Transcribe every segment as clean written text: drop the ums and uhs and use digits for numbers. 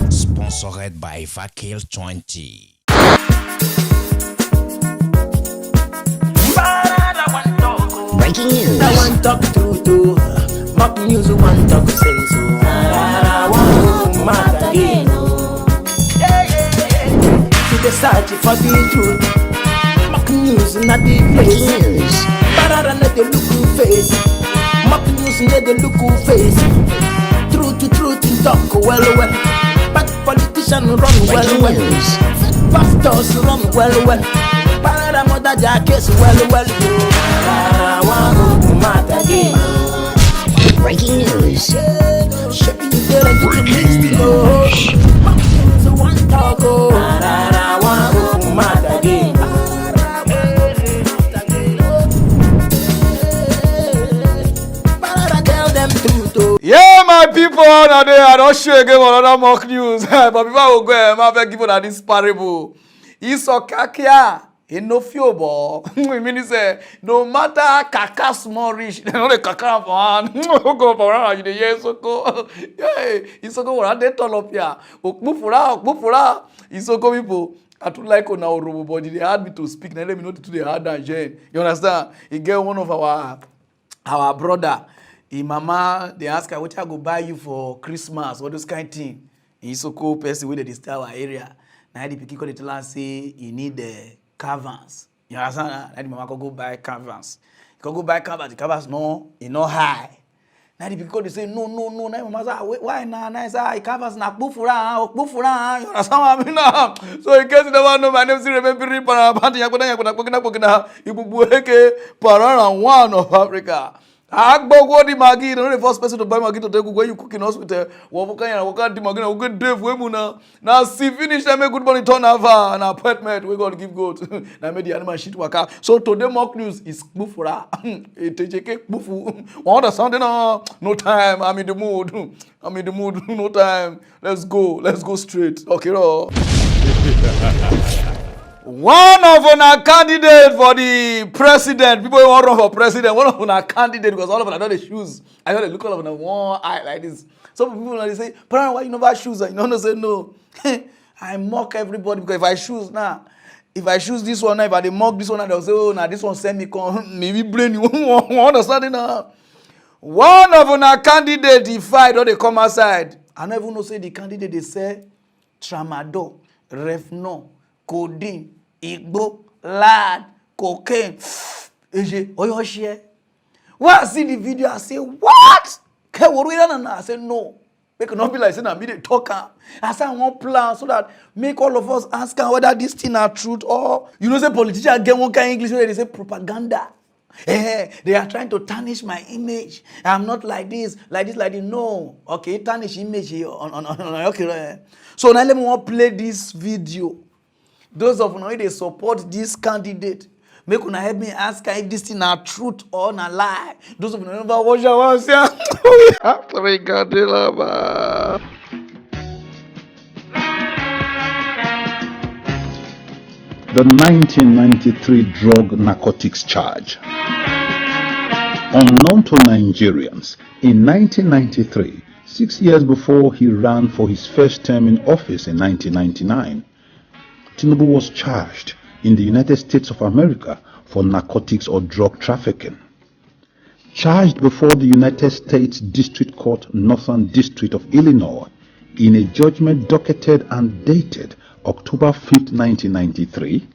Sponsored by Vakil 20. Breaking news. I want talk true too. Mock news want talk sense. I want to mad again. To the search for the truth. Mock news not the Breaking place. news. Pararan not the look face. Mock news not the look face. Truth in talk well. But politicians run Breaking well. news. Pastors run well. Pararan mother jackets well. I want to mad again. Breaking news. Yeah, my people, now I don't show again another mock news. But before I go, I'm going to give you this parable. Isokakia. In no fiobo, we mean say no matter kaka small rich, they know the kaka for hand. Go for around you the years so yeah, isoko wora dey turn up here. Okpufura. Isoko people. I too like on our robo body. They had me to speak. Now let me know to the hard Nigerian. You understand? He get one of our brother. His mama they ask her what I go buy you for Christmas, all those kind of thing. Isoko person wey dey stay our area. Now the pikin call the tell am say he need the canvas. You understand? Now the mama can go buy canvas. He can go buy canvas. The canvas no high. Now the people they say no. Now the mama say why now? Now say canvas na kpufura. You understand what I mean now? So in case you never know, my name is remember Pararan. Ibubueke Pararan, one of Africa. Agbo di Maggi, the first person to buy Maggi to take when you cook in hospital. Waka di Maggi, we get Dave Wemuna. Now see finish them make good money turn over an apartment. We gonna give goat. Now make the animal shit waka. So today mock news is kpufura. Etejeke kpufu. Want the sound no time. I'm in the mood. No time. Let's go straight. Okay, no. One of our candidate for the president, people want to run for president. One of our candidate because all of them are not the shoes. I know they look all of them one eye like this. Some people they say, "Pararan, why you never shoes?" And you don't say no. I mock everybody because if I choose this one now, if I mock this one, they'll say, "Oh, now this one send me maybe brain you understand it now." One of our candidate, he fight or they come outside. I don't even know say the candidate they say tramadol, refno, codeine. Igbo, lad, cocaine, oyo share. When I see the video, I say, what? I say, no. Make it not be like saying I'm the talker. I say I want plan so that make all of us ask whether this thing are truth or you know say politicians get one kind of English where they say propaganda. They are trying to tarnish my image. I'm not like this. No. Okay, tarnish image on okay. So now let me play this video. Those of you they support this candidate, make una help me ask her if this thing are truth or na lie. Those of you never watch our say, after we got the lava. The 1993 drug narcotics charge. Unknown to Nigerians, in 1993, 6 years before he ran for his first term in office in 1999, Tinubu was charged in the United States of America for narcotics or drug trafficking. Charged before the United States District Court, Northern District of Illinois, in a judgment docketed and dated October 5, 1993,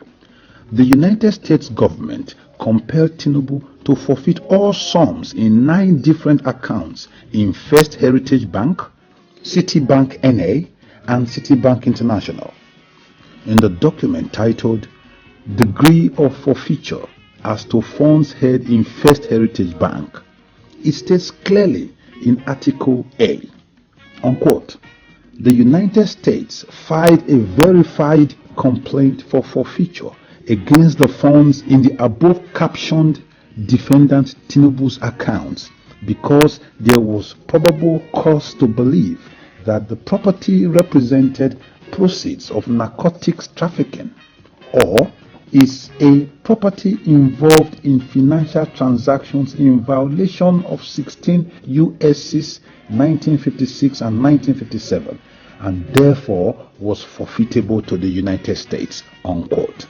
the United States government compelled Tinubu to forfeit all sums in 9 different accounts in First Heritage Bank, Citibank NA, and Citibank International. In the document titled Degree of Forfeiture as to Funds Held in First Heritage Bank, it states clearly in Article A, unquote, the United States filed a verified complaint for forfeiture against the funds in the above captioned defendant Tinubu's accounts because there was probable cause to believe that the property represented proceeds of narcotics trafficking, or is a property involved in financial transactions in violation of 16 U.S.C. 1956 and 1957, and therefore was forfeitable to the United States, unquote.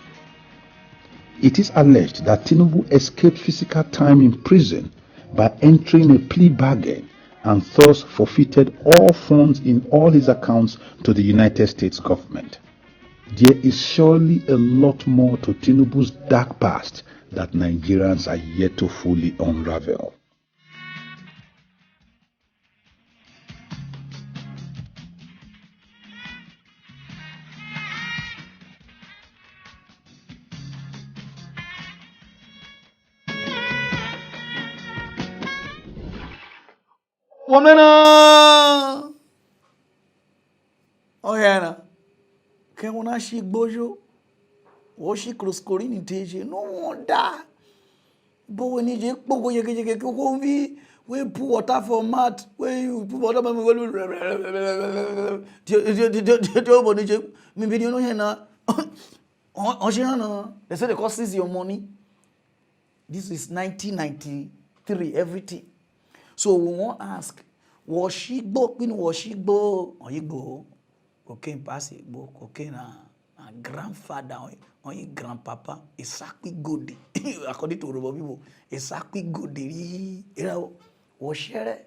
It is alleged that Tinubu escaped physical time in prison by entering a plea bargain and thus forfeited all funds in all his accounts to the United States government. There is surely a lot more to Tinubu's dark past that Nigerians are yet to fully unravel. Womena! Oh, yeah. Can one she bojo? Or she close corin teje? No wonder. But when you pogo ye we put water for mat, where you put water maybe you know here now. They say the cost is your money. This is 1993, everything. So we won't ask, was she go? Or you go? Cocaine pass it, cocaine a grandfather or your grandpapa, exactly good. According to Yoruba people, exactly good. You know, was share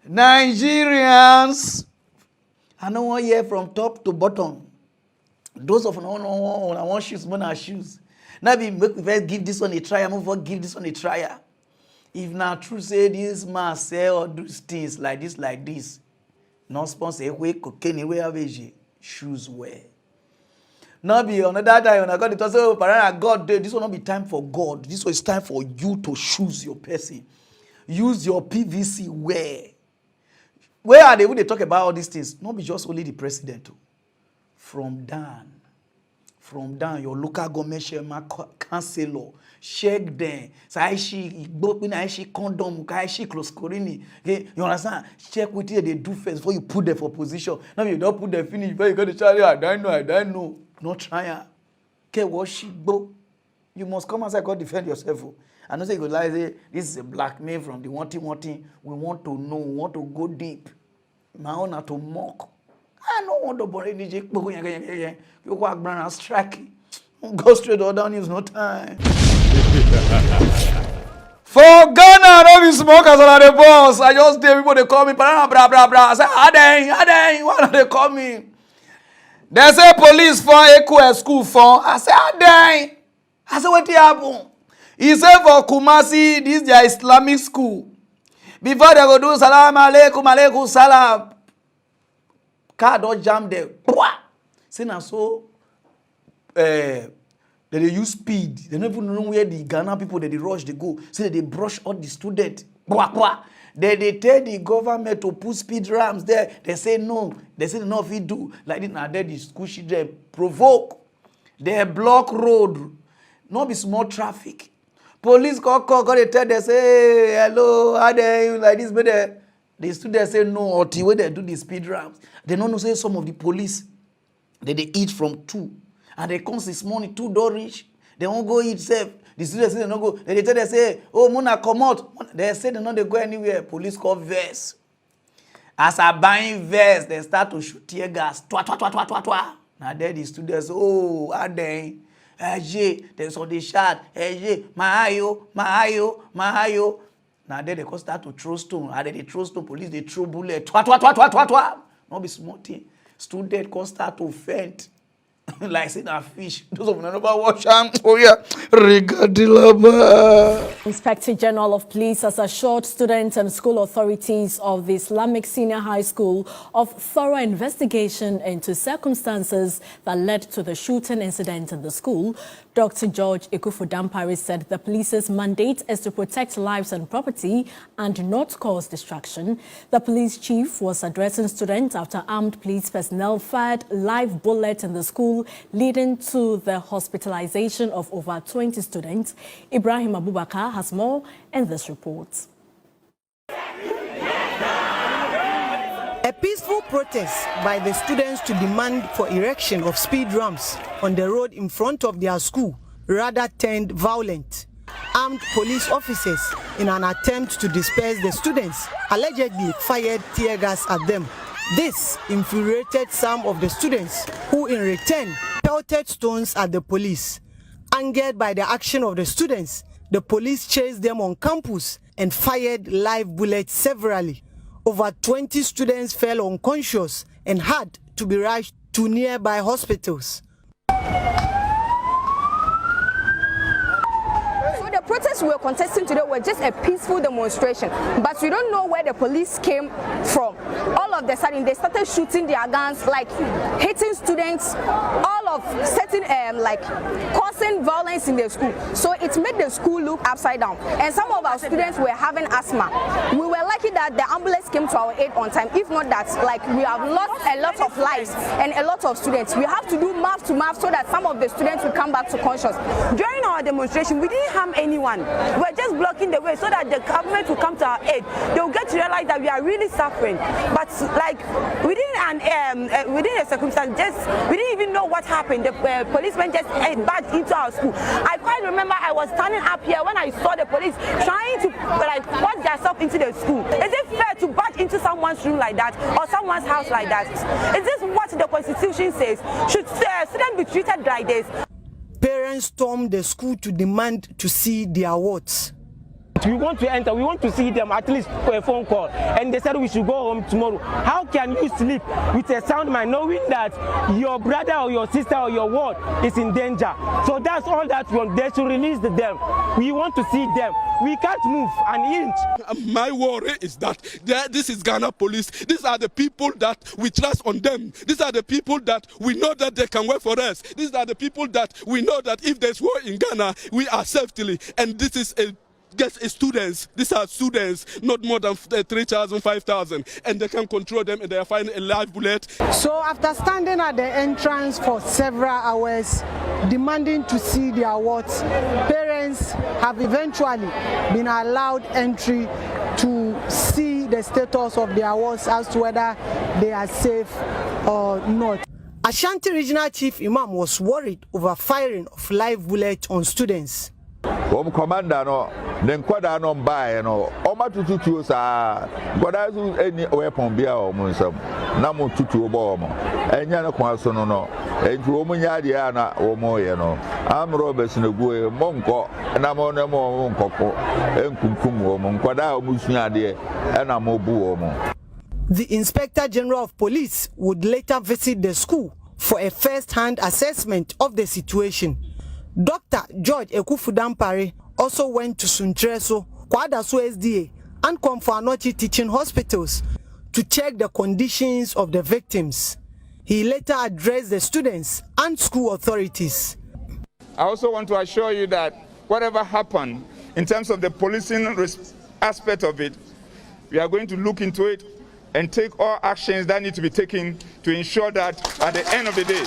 Nigerians. I know one year from top to bottom. Those of no I want shoes, more shoes. Now we make we first give this one a try, move on, give this one a try. If now true say this man sell or do things like this, no sponsor way cocaine way average shoes wear. Now be another time when I got it say oh Pararan God this will not be time for God. This was time for you to choose your person. Use your PVC wear. Where are they when they talk about all these things? Not be just only the president. From down, your local government chairman, councillor, check them. So I she condom, I she close corini. Okay, you understand? Check what they do first before you put them for position. Now you don't put them finish, but you got to tell I don't know. Not try. Okay, what she go? You must come outside and defend yourself. I know say you go like say this is a blackmail from the wanting. We want to know, we want to go deep. My own are to mock. I don't want to borrow any Jake. You go Akpan and strike. Go straight or down, use no time. For Ghana, no be smokers are the boss. I just tell people they call me, blah, blah, blah, blah. I say, Adeng, why don't they call me? They say police for Echo school for. I say, Adeng. I say, what happen? He say for Kumasi, this is their Islamic school. Before they go do salam alaikum salam. Car don't jam there. Say now so they use speed. They don't even know where the Ghana people they rush they go. Say they brush all the students. They tell the government to put speed ramps there. They say no. They say no if we do. Like this now there the school children provoke. They block road. No be small traffic. Police call they tell they say hey, hello, how they like this but the students say no or the way they do the speed ramps. They don't know say some of the police they eat from 2 and they come this morning 2 don't reach. They won't go eat safe. The students say they don't go. They tell they say, oh Mona come out. They say they don't they go anywhere. Police call vest. As I buying vest, they start to shoot tear gas. Twa. Now there the students, oh, Adeng, they saw the shot, Mahayo. Now there they can start to throw stone. And they throw stone, police they throw bullet. Twa. Not be small thing. Student can start to faint. Like saying a fish. Those of them never watch them. Oh yeah. Inspector General of Police has assured students and school authorities of the Islamic Senior High School of thorough investigation into circumstances that led to the shooting incident in the school. Dr. George Ekufudampare said the police's mandate is to protect lives and property and not cause distraction. The police chief was addressing students after armed police personnel fired live bullets in the school, leading to the hospitalization of over 20 students. Ibrahim Abubakar has more in this report. A peaceful protest by the students to demand for erection of speed ramps on the road in front of their school rather turned violent. Armed police officers, in an attempt to disperse the students, allegedly fired tear gas at them. This infuriated some of the students, who in return pelted stones at the police. Angered by the action of the students, the police chased them on campus and fired live bullets severally. Over 20 students fell unconscious and had to be rushed to nearby hospitals. The protests we were contesting today were just a peaceful demonstration, but we don't know where the police came from. All of a sudden, they started shooting their guns, like hitting students, all of certain, like causing violence in the school. So it made the school look upside down, and some of our students were having asthma. We were lucky that the ambulance came to our aid on time. If not that, like, we have lost a lot of lives and a lot of students. We have to do mouth to mouth so that some of the students will come back to conscious. During our demonstration, we didn't harm anyone. We're just blocking the way so that the government will come to our aid. They will get to realize that we are really suffering. But like within a circumstance, we didn't even know what happened. The policemen just barged into our school. I quite remember I was standing up here when I saw the police trying to like force themselves into the school. Is it fair to barge into someone's room like that or someone's house like that? Is this what the Constitution says? Should students be treated like this? Parents stormed the school to demand to see their wards. We want to enter, we want to see them at least for a phone call. And they said we should go home tomorrow. How can you sleep with a sound mind knowing that your brother or your sister or your ward is in danger? So that's all that we want. They should release them. We want to see them. We can't move an inch. My worry is that this is Ghana police. These are the people that we trust on them. These are the people that we know that they can work for us. These are the people that we know that if there's war in Ghana, we are safely. And this is students. These are students, not more than 3,000, 5,000, and they can control them, and they are finding a live bullet. So after standing at the entrance for several hours, demanding to see their wards, parents have eventually been allowed entry to see the status of their wards as to whether they are safe or not. Ashanti Regional Chief Imam was worried over firing of live bullets on students. Commander no kwada no mbae no oma tututu sa kwada su eni weapon bia o mo nsam na mo tutu bo mo enya no kwa so no entu o mo nya dia na o mo ye no amro besinagu e mo nko na mo ne mo nkoko enkunkum o mo kwada o mo sua de na mo bu o mo. The Inspector General of Police would later visit the school for a first-hand assessment of the situation. Dr. George Ekufudampare also went to Suntreso, Kwadaso SDA, and Komfanochi teaching hospitals to check the conditions of the victims. He later addressed the students and school authorities. I also want to assure you that whatever happened in terms of the policing aspect of it, we are going to look into it and take all actions that need to be taken to ensure that at the end of the day,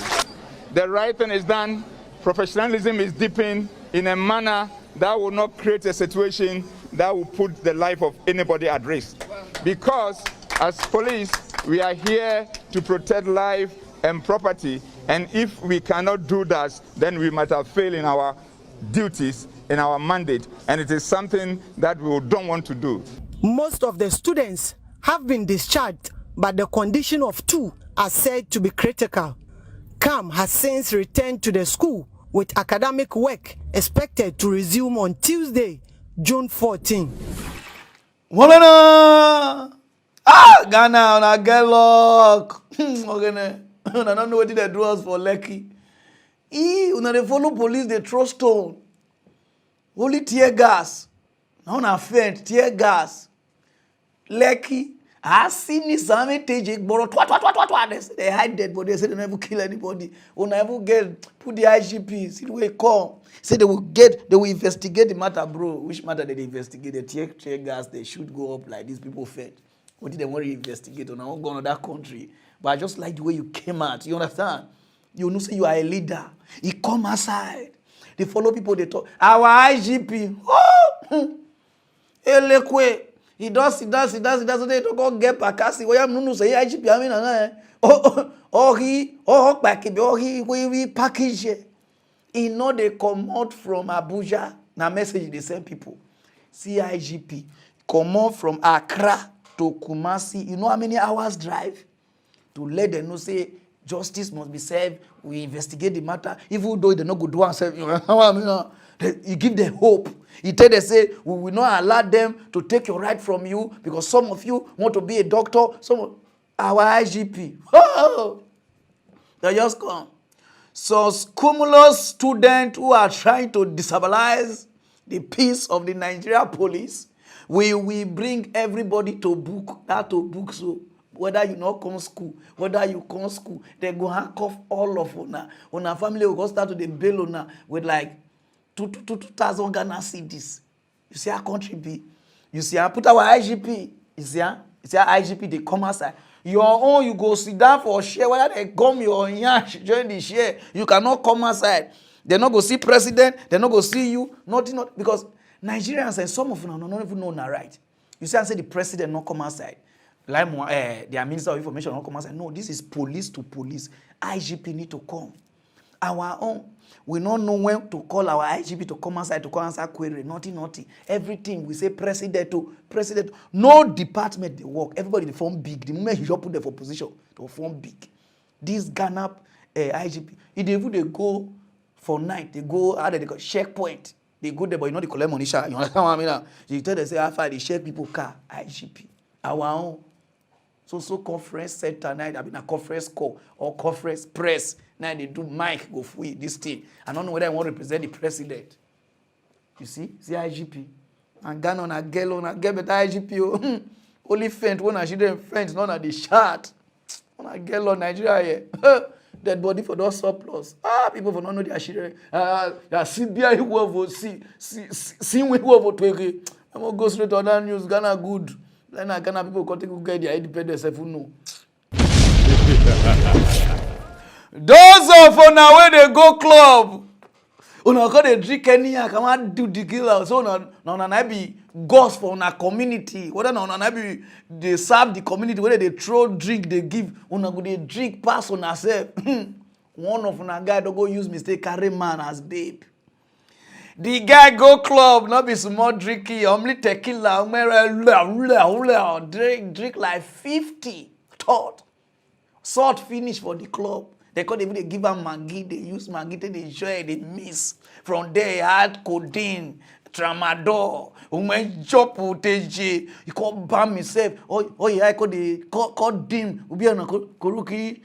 the right thing is done. Professionalism is deepened in a manner that will not create a situation that will put the life of anybody at risk. Because as police, we are here to protect life and property, and if we cannot do that, then we might have failed in our duties, in our mandate, and it is something that we don't want to do. Most of the students have been discharged, but the condition of 2 are said to be critical. CAM has since returned to the school, with academic work expected to resume on Tuesday, June 14. Ghana, I get luck. I don't know what they do us for lucky. When they follow police, they throw stone. Only tear gas. Now na faint, tear gas. Lucky. I seen this army take borrow. They hide dead body. They say they never kill anybody. Or never put the IGP. See the way come. Say they will investigate the matter, bro. Which matter did they investigate? The tear gas, they should go up like these people fed. What did they want to investigate on? I won't go to that country. But I just like the way you came out. You understand? You know, say you are a leader. He come aside. They follow people, they talk. Our IGP. Oh! Elekwe. He does. They don't go get Pakasi. Why am Nunu say IGP? I mean, he package. He know they come out from Abuja. Na message they send people. CIGP come out from Accra to Kumasi. You know how many hours drive to let them know say justice must be served. We investigate the matter, even though they no go do and serve. You give them hope. He tell them say we will not allow them to take your right from you because some of you want to be a doctor. Some our IGP. Oh, they just come. So cumulus students who are trying to destabilize the peace of the Nigeria police, we bring everybody to book. So whether you not come school, whether you come school, they go handcuff all of una. Una family will go start to the bail una with like 2,000 Ghana cedis. You see our country be. You see I put our IGP. You see our IGP they come outside. Your own you go sit down for share. Whether they come your yash join the share, you cannot come outside. They not go see president. They not go see you. Nothing because Nigerians and some of them don't even know na right. You see I say the president not come outside. Like their minister of information not come outside. No, this is police to police. IGP need to come. Our own. We don't know when to call our IGP to come outside to come answer query. Nothing. Everything we say president to president. No department they work. Everybody they form big. The moment you put them for position, they form big. This Ghana IGP, if they go for night, they go how they go checkpoint. They go there, but you know they collect money. You understand what I mean? You tell them say after they check people car IGP. Our own. So conference center night. I mean a conference call or conference press. Now they do mic go free this thing. I don't know whether I want to represent the president. You see IGP. And Ghana on a girl on a get better IGP. Only faint when I children faint, none of the shot. On a girl on Nigeria here. Dead body for those surplus. People for not know their children. CBI who over see we who over to again. I'm gonna go straight to other news. Ghana good. Then Ghana people can get their independence if you know. Those of una where they go club, una go they drink any, come and do the killer. So na be ghost for una community. Whether na be they serve the community, whether they throw drink they give, una go they drink pass on self. One of una guy don't go use mistake carry man as babe. The guy go club, not be small drinky, only tequila, drink like 50 thought. Salt finish for the club. They can't even give them Maggi. They use Maggi, they enjoy, they miss. From there, he had codeine, tramadol, chop teje. You can't ban himself. Oh yeah, I call dim. Ubi ana koruki.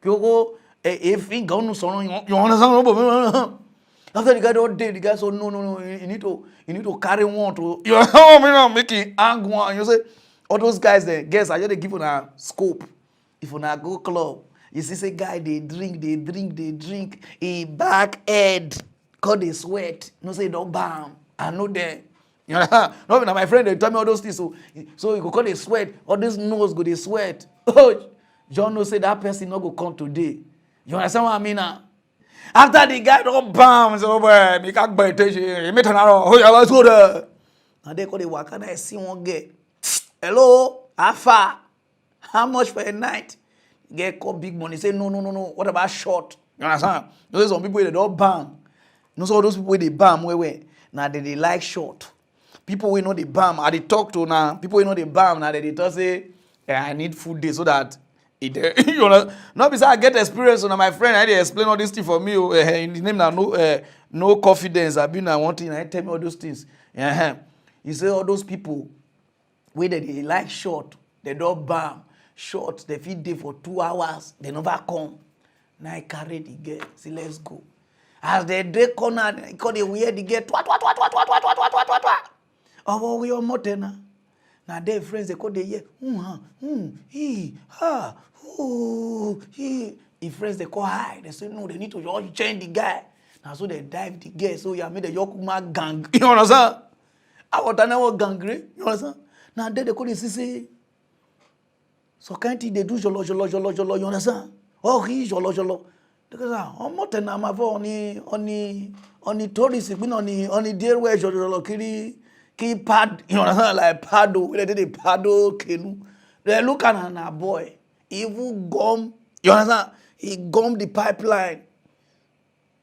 Kyogo if he gone so you understand? After the guy don't date, the guy so no. You need to carry one to. You know, making angry one. You say all those guys there, guess I just give on a scope. If on a go club. You see, say guy, they drink. A back head, cause they sweat. No say don't bam. I know that. You know, no, my friend, they tell me all those things. So you go call they sweat. All this nose go they sweat. Oh, John no say that person not go come today. You understand what I mean now? After the guy don't bam, so boy, me can't buy attention. He met another. Oh yeah, let's go there. Now they call the work and I see one girl. Hello, how far? How much for a night? Get called big money. Say no. What about short? You understand? Those some people they don't bam. No, so those people they bam where. Now they like short. People we know they bam. I they talk to now. People we know they bam. Now they talk say, I need food day so that it you know. Not because I get experience. So now my friend I they explain all this thing for me. In his name now no confidence. I been one thing. I tell me all those things. You say all those people where they like short. They don't bam. Short, they feed day for 2 hours, they never come. Now I carry the girl, say let's go. As they day corner, because they wear the girl, twat. Oh, we are motena. Now their friends, they call the year, If friends, they call high, they say no, they need to just change the guy. Now so they dive the girl, so you made the Yokuma gang. You understand? I want to know gang, you understand? Now they call the CC. So can't they do jolo, you understand? Oh, he jolo. Because I'm not an amavo on the tourist, on the dear way jolo kiri keep pad, you understand, like paddle, they did a paddle canoe. They look at a boy, even gum, you understand, he gummed the pipeline.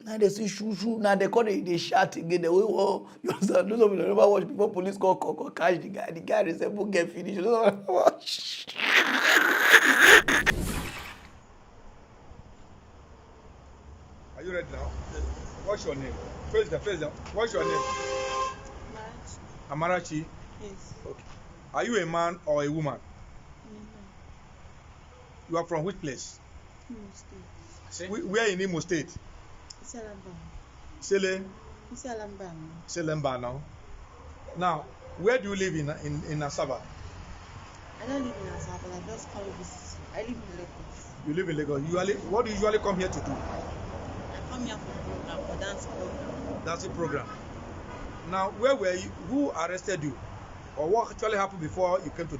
Now they see shoo, now they call it, they shout again, they will, oh, you understand, those of you never watch before police call, catch the guy they say, we'll get finished, watch. Are you ready now? What's your name? Face them. What's your name? Amarachi. Yes. Okay. Are you a man or a woman? You are from which place? Imo State. Where in Imo State? Selemba now. Now, where do you live in Asaba? I don't live in Asaba, but I just come visit. I live in Lagos. You live in Lagos. What do you usually come here to do? I come here for dance program. Dancing program. Now, where were you? Who arrested you? Or what actually happened before you came to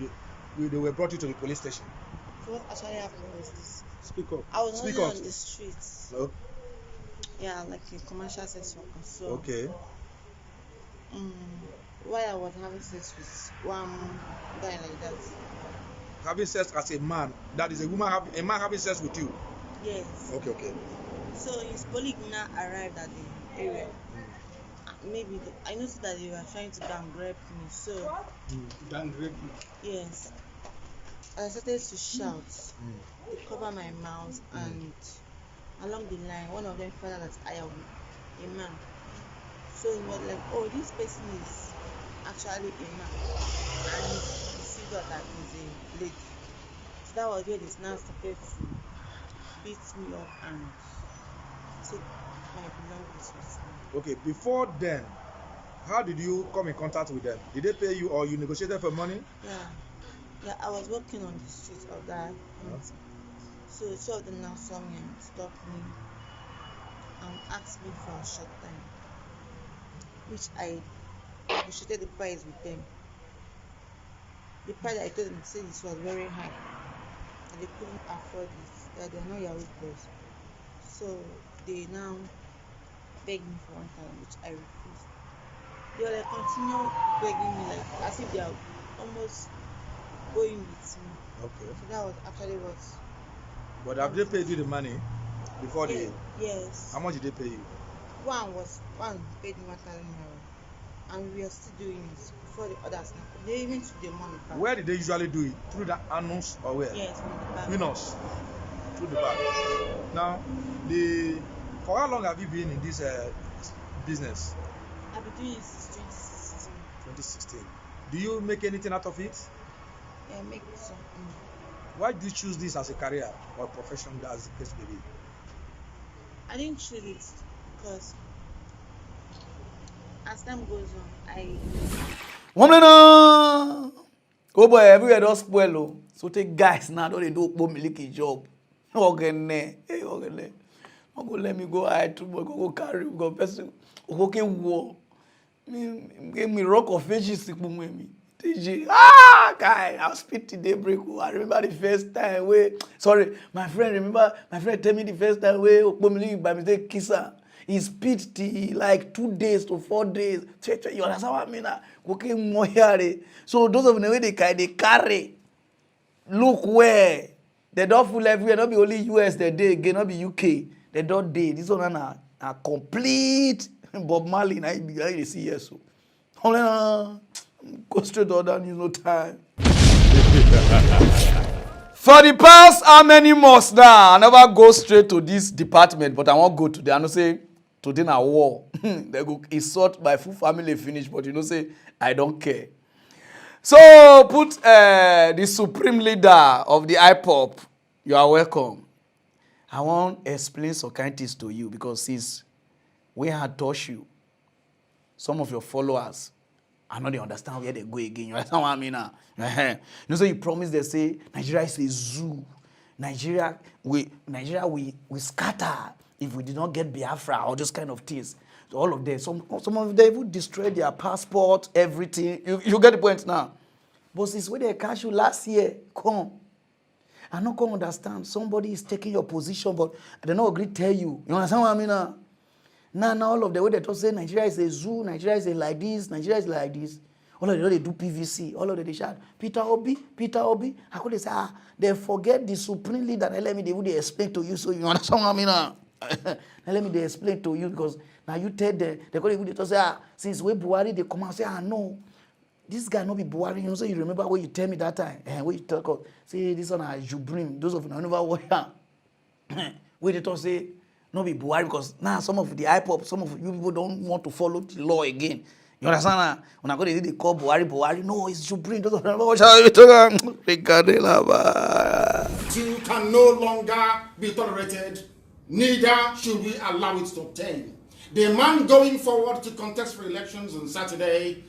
they were brought you to the police station? What actually happened was this. Speak up. I was only on the streets. So? Yeah, like a commercial sex worker. So, okay. While I was having sex with one guy like that. Having sex as a man, that is a man having sex with you? Yes. Okay. So his colleague now arrived at the area. Maybe I noticed that they were trying to gang rape me. So gang rape me? Yes. I started to shout to cover my mouth, and along the line, one of them found out that I am a man. So he was like, "Oh, this person is actually a man," and he figured that he's a lady. So that was where they now started to beat me up and take my belongings with me. Okay, before then, how did you come in contact with them? Did they pay you or you negotiated for money? Yeah, I was walking on the street of that. So two of them now saw me and stopped me and asked me for a short time, which I negotiated the price with them. The price I told them said this was very high and they couldn't afford it, that they're not Yahoo boys. So they now begged me for 1,000, which I refused. They were like continue begging me like as if they are almost going with me. Okay. So that was actually what. But have they paid you the money before the? Yes. How much did they pay you? One paid me 1,000 naira, and we are still doing it before the others now. They even took the money back. Where did they usually do it? Through the announce or where? Yes, from the back. Winners. Through the back. Now, for how long have you been in this business? I've been doing it since 2016. 2016. Do you make anything out of it? Yeah, I make some. Why did you choose this as a career or profession, as the case may be? I didn't choose it because as time goes on, Oh boy, everywhere does spoil. So take guys now, don't they do milky job? Okay, let me go hide to go carry go person. Okay, war. Me rock of ages me. Guy, I'll speak today break. I remember the first time my friend tell me the first time by mistake kiss her. He spit like 2 days to 4 days. You understand what I mean? Okay, more here. So those of them way they carry. Look where they don't fool everywhere. Not be only US they day again, not be UK. They don't day. This one are complete Bob Marley. Now you see yes. So go straight to other news, no time. For the past how many months now, I never go straight to this department, but I won't go today. I know say today na war. They go insult my full family finish, but you know say I don't care. So put the supreme leader of the IPOP. You are welcome. I want to explain some kind things to you because since we had touched you, some of your followers, I know they understand where they go again. You understand what I mean now? You know, so you promise they say Nigeria is a zoo. Nigeria we scatter if we did not get Biafra or those kind of things. So all of them, some of them even destroy their passport, everything. You get the point now. But since when they catch you last year, come. I don't understand. Somebody is taking your position, but they don't agree to tell you. You understand what I mean now? Now all of the way they talk say Nigeria is a zoo, Nigeria is like this, Nigeria is like this. All of them they do PVC. All of them they shout, Peter Obi, Peter Obi. How could they say, they forget the supreme leader. Let me they would explain to you so you understand what I mean now. Let me they explain to you because now you tell them, they call it to say, since we Buhari, they come and say, no. This guy not be Buhari, you know, so you remember what you tell me that time, and when you talk about, say this one you bring those of you never warrior. Where they talk say not be Buhari because now some of the hip-hop, some of you people don't want to follow the law again. You understand? When I go they call Buhari, no, it's Jubrin. Those of you never watch how you talk. You can no longer be tolerated, neither should we allow it to obtain. The man going forward to contest for elections on Saturday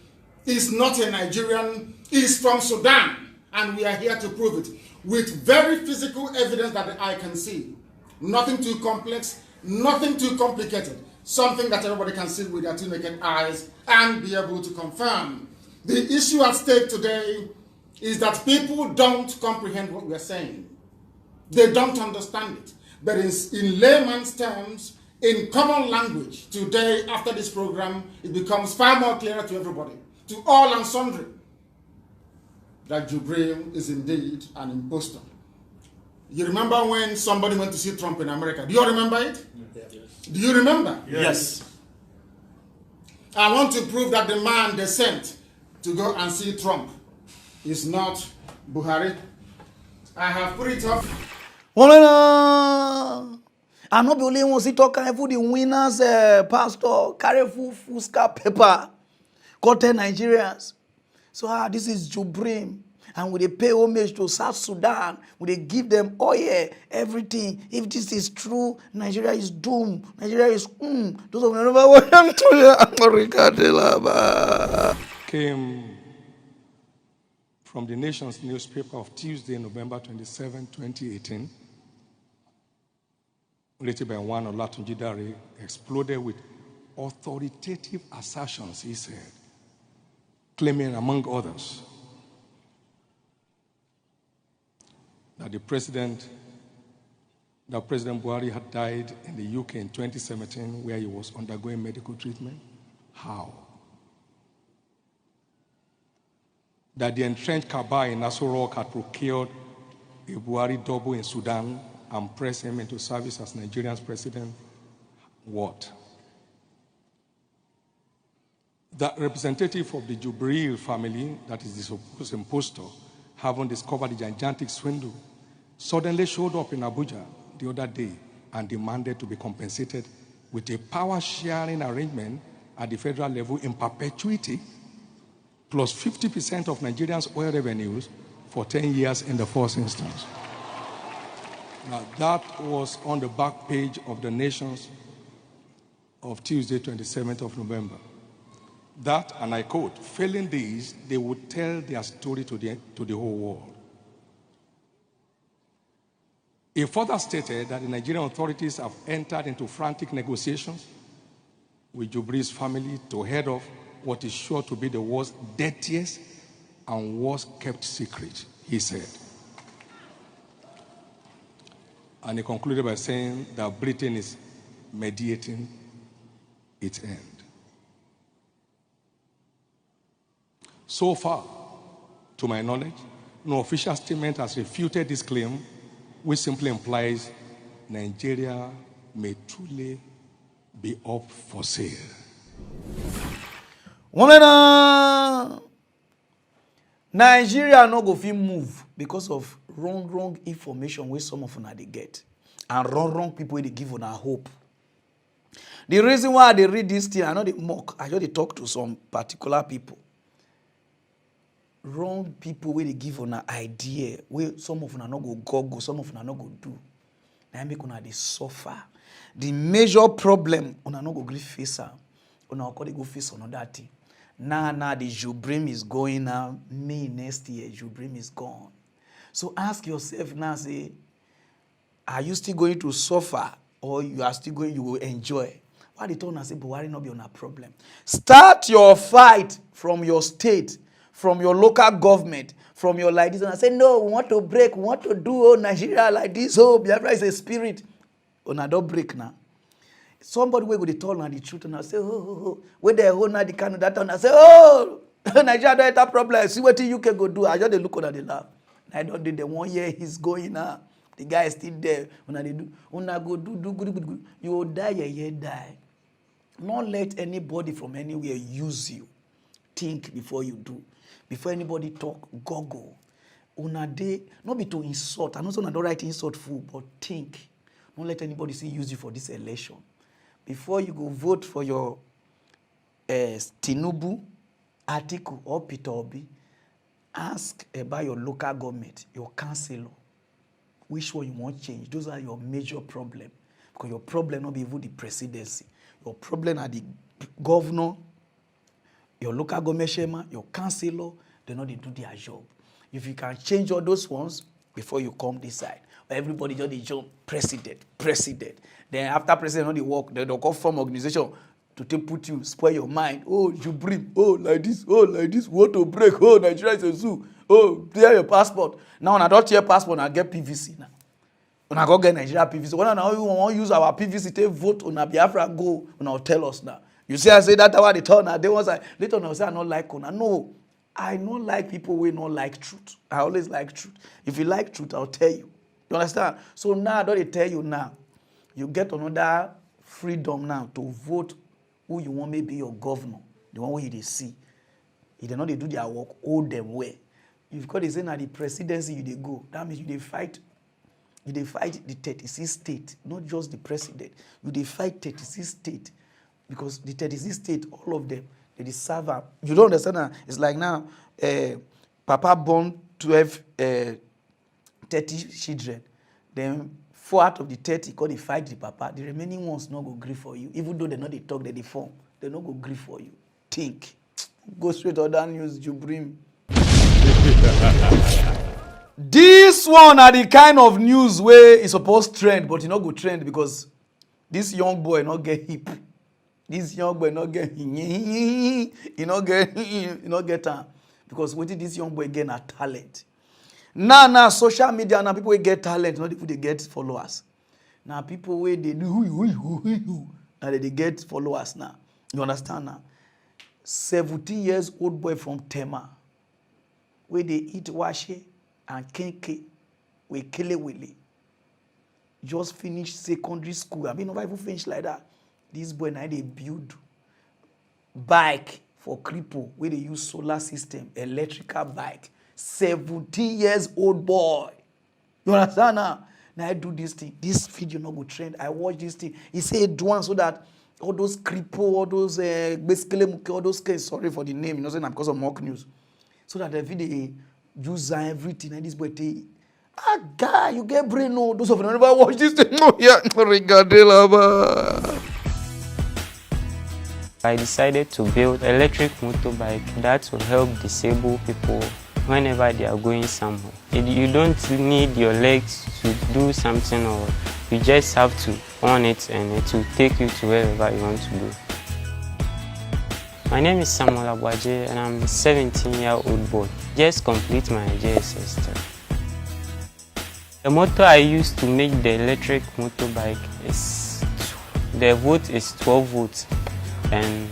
is not a Nigerian, is from Sudan, and we are here to prove it with very physical evidence that the eye can see. Nothing too complex, nothing too complicated, something that everybody can see with their two naked eyes and be able to confirm. The issue at stake today is that people don't comprehend what we're saying. They don't understand it. But in layman's terms, in common language, today after this program, it becomes far more clearer to everybody, to all and sundry, that Jubril is indeed an imposter. You remember when somebody went to see Trump in America? Do you remember it? Yes. Do you remember? Yes. I want to prove that the man they sent to go and see Trump is not Buhari. I have put it up. I not be only one see talk for the winners, pastor, carry full scrap paper. Go tell Nigerians. So this is Jubrim. And we they pay homage to South Sudan. We they give them oil, everything. If this is true, Nigeria is doomed. Nigeria is Those of came from the Nation's newspaper of Tuesday, November 27, 2018. Written by one Olatunji Dare, exploded with authoritative assertions, he said, claiming, among others, that President Buhari had died in the UK in 2017 where he was undergoing medical treatment. How? That the entrenched Kaaba in Aso Rock had procured a Buhari double in Sudan and pressed him into service as Nigeria's president. What? That representative of the Jubril family, that is the supposed impostor, having discovered the gigantic swindle, suddenly showed up in Abuja the other day and demanded to be compensated with a power-sharing arrangement at the federal level in perpetuity, plus 50% of Nigerians' oil revenues for 10 years in the first instance. Now, that was on the back page of the Nations of Tuesday, 27th of November. That, and I quote, failing these, they would tell their story to the whole world. It further stated that the Nigerian authorities have entered into frantic negotiations with Jubri's family to head off what is sure to be the world's dirtiest and worst kept secret, he said. And he concluded by saying that Britain is mediating its end. So far, to my knowledge, no official statement has refuted this claim, which simply implies Nigeria may truly be up for sale. Nigeria no go fit move because of wrong information wey some of una dey get and wrong people wey dey give una hope. The reason why I dey read this thing, I no dey mock, I just dey talk to some particular people. Wrong people wey dey give una idea wey some of una no go, some of una no go do. Na make una dey suffer. The major problem una no go gree face am. Una go dey go face another thing. Now the Jubrim is going now. May next year, Jubrim is gone. So ask yourself now, say, are you still going to suffer or you are still going, you will enjoy? Why they told us, say, Buhari not be on a problem. Start your fight from your state, from your local government, from your like this. And I say, no, we want to break, we want to do Nigeria like this. Oh, Biafra is a spirit. Una don't break now. Somebody will go to tell now the truth and I say, where they hold now the kind of that and I say, Nigeria don't have problem. See what UK go do. I just dey look at the lab. I don't do the 1 year he's going now. The guy is still there. When they do, una go do good. You will die, yeah, die. Not let anybody from anywhere use you. Think before you do. Before anybody talk, go. Una dey, not be to insult. I know some don't write insult full, but think. Don't let anybody see use you for this election. Before you go vote for your Tinubu, Atiku, or Peter Obi, ask about your local government, your councillor, which one you want change. Those are your major problem. Because your problem not be even the presidency. Your problem are the governor, your local government chairman, your councillor, they know they do their job. If you can change all those ones before you come this side, everybody just they jump president. Then after president, they work, they don't come from organization to take put you, spoil your mind. Oh, you bring, like this, want to break, Nigeria is a zoo. Clear your passport. Now, when I don't clear passport, I get PVC now. When I go get Nigeria PVC, when I want to use our PVC to vote on a Biafra, go, and I'll tell us now. You see, I say that what they tell now. They was like, later on, I say I don't like Ona. No, I don't like people who don't like truth. I always like truth. If you like truth, I'll tell you. You understand? So now, I don't tell you now. You get another freedom now to vote who you want may be your governor, the one where they see. If they know they do their work, hold them well. If God is saying that the presidency you they go, that means you fight the 36 states, not just the president. You fight 36 states. Because the 36 states, all of them, they serve up. You don't understand that? It's like now, Papa born 12, 30 children. Then 4 out of the 30, because they fight the Papa. The remaining ones not go grieve for you. Even though they know they talk, they form. They not go grieve for you. Think. Go straight to that news, you bring. This one are the kind of news where it's supposed to trend, but it not go trend because this young boy not get hip. This young boy not get he not get time because what did this young boy get a talent? Now social media now people will get talent, not people they get followers. Now people where they do now they get followers now. You understand now? 17 years old boy from Tema where they eat washe and kenke we kelewele just finished secondary school. I mean, nobody even finished like that. This boy now they build bike for cripple where they use solar system, electrical bike. 17 years old boy. You understand now? Now I do this thing. This video not go trend. I watch this thing. He said do one so that all those cripple, all those basically all those cases, sorry for the name, you know, saying because of mock news. So that the video use everything and this boy tell guy, you get brain no. Those of you never watch this thing. No, yeah, I decided to build electric motorbike that will help disabled people whenever they are going somewhere. You don't need your legs to do something, or you just have to on it and it will take you to wherever you want to go. My name is Samuel Abwaje and I'm a 17-year-old boy. Just complete my JSS 3. The motor I used to make the electric motorbike is, the volt is 12 volts and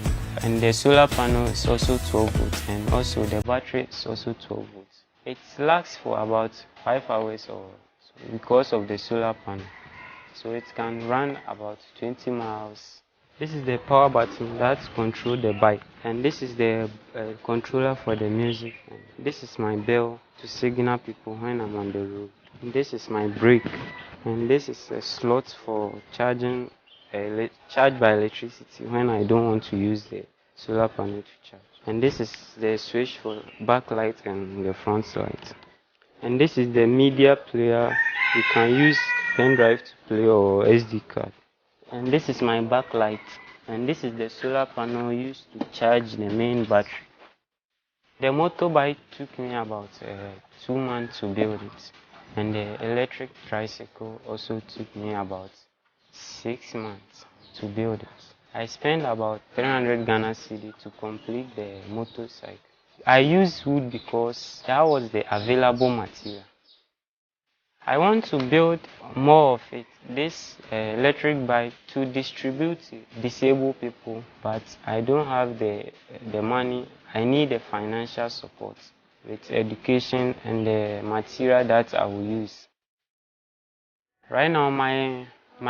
the solar panel is also 12 volts and also the battery is also 12 volts. It lasts for about 5 hours or so because of the solar panel. So it can run about 20 miles. This is the power button that controls the bike, and this is the controller for the music. And this is my bell to signal people when I'm on the road. And this is my brake, and this is a slot for charging, charged by electricity when I don't want to use the solar panel to charge. And this is the switch for backlight and the front light. And this is the media player. You can use pen drive to play or SD card. And this is my backlight. And this is the solar panel used to charge the main battery. The motorbike took me about 2 months to build it. And the electric tricycle also took me about 6 months to build it. I spent about 300 Ghana cedi to complete the motorcycle. I used wood because that was the available material. I want to build more of it, this electric bike, to distribute to disabled people, but I don't have the money. I need a financial support with education and the material that I will use. Right now, my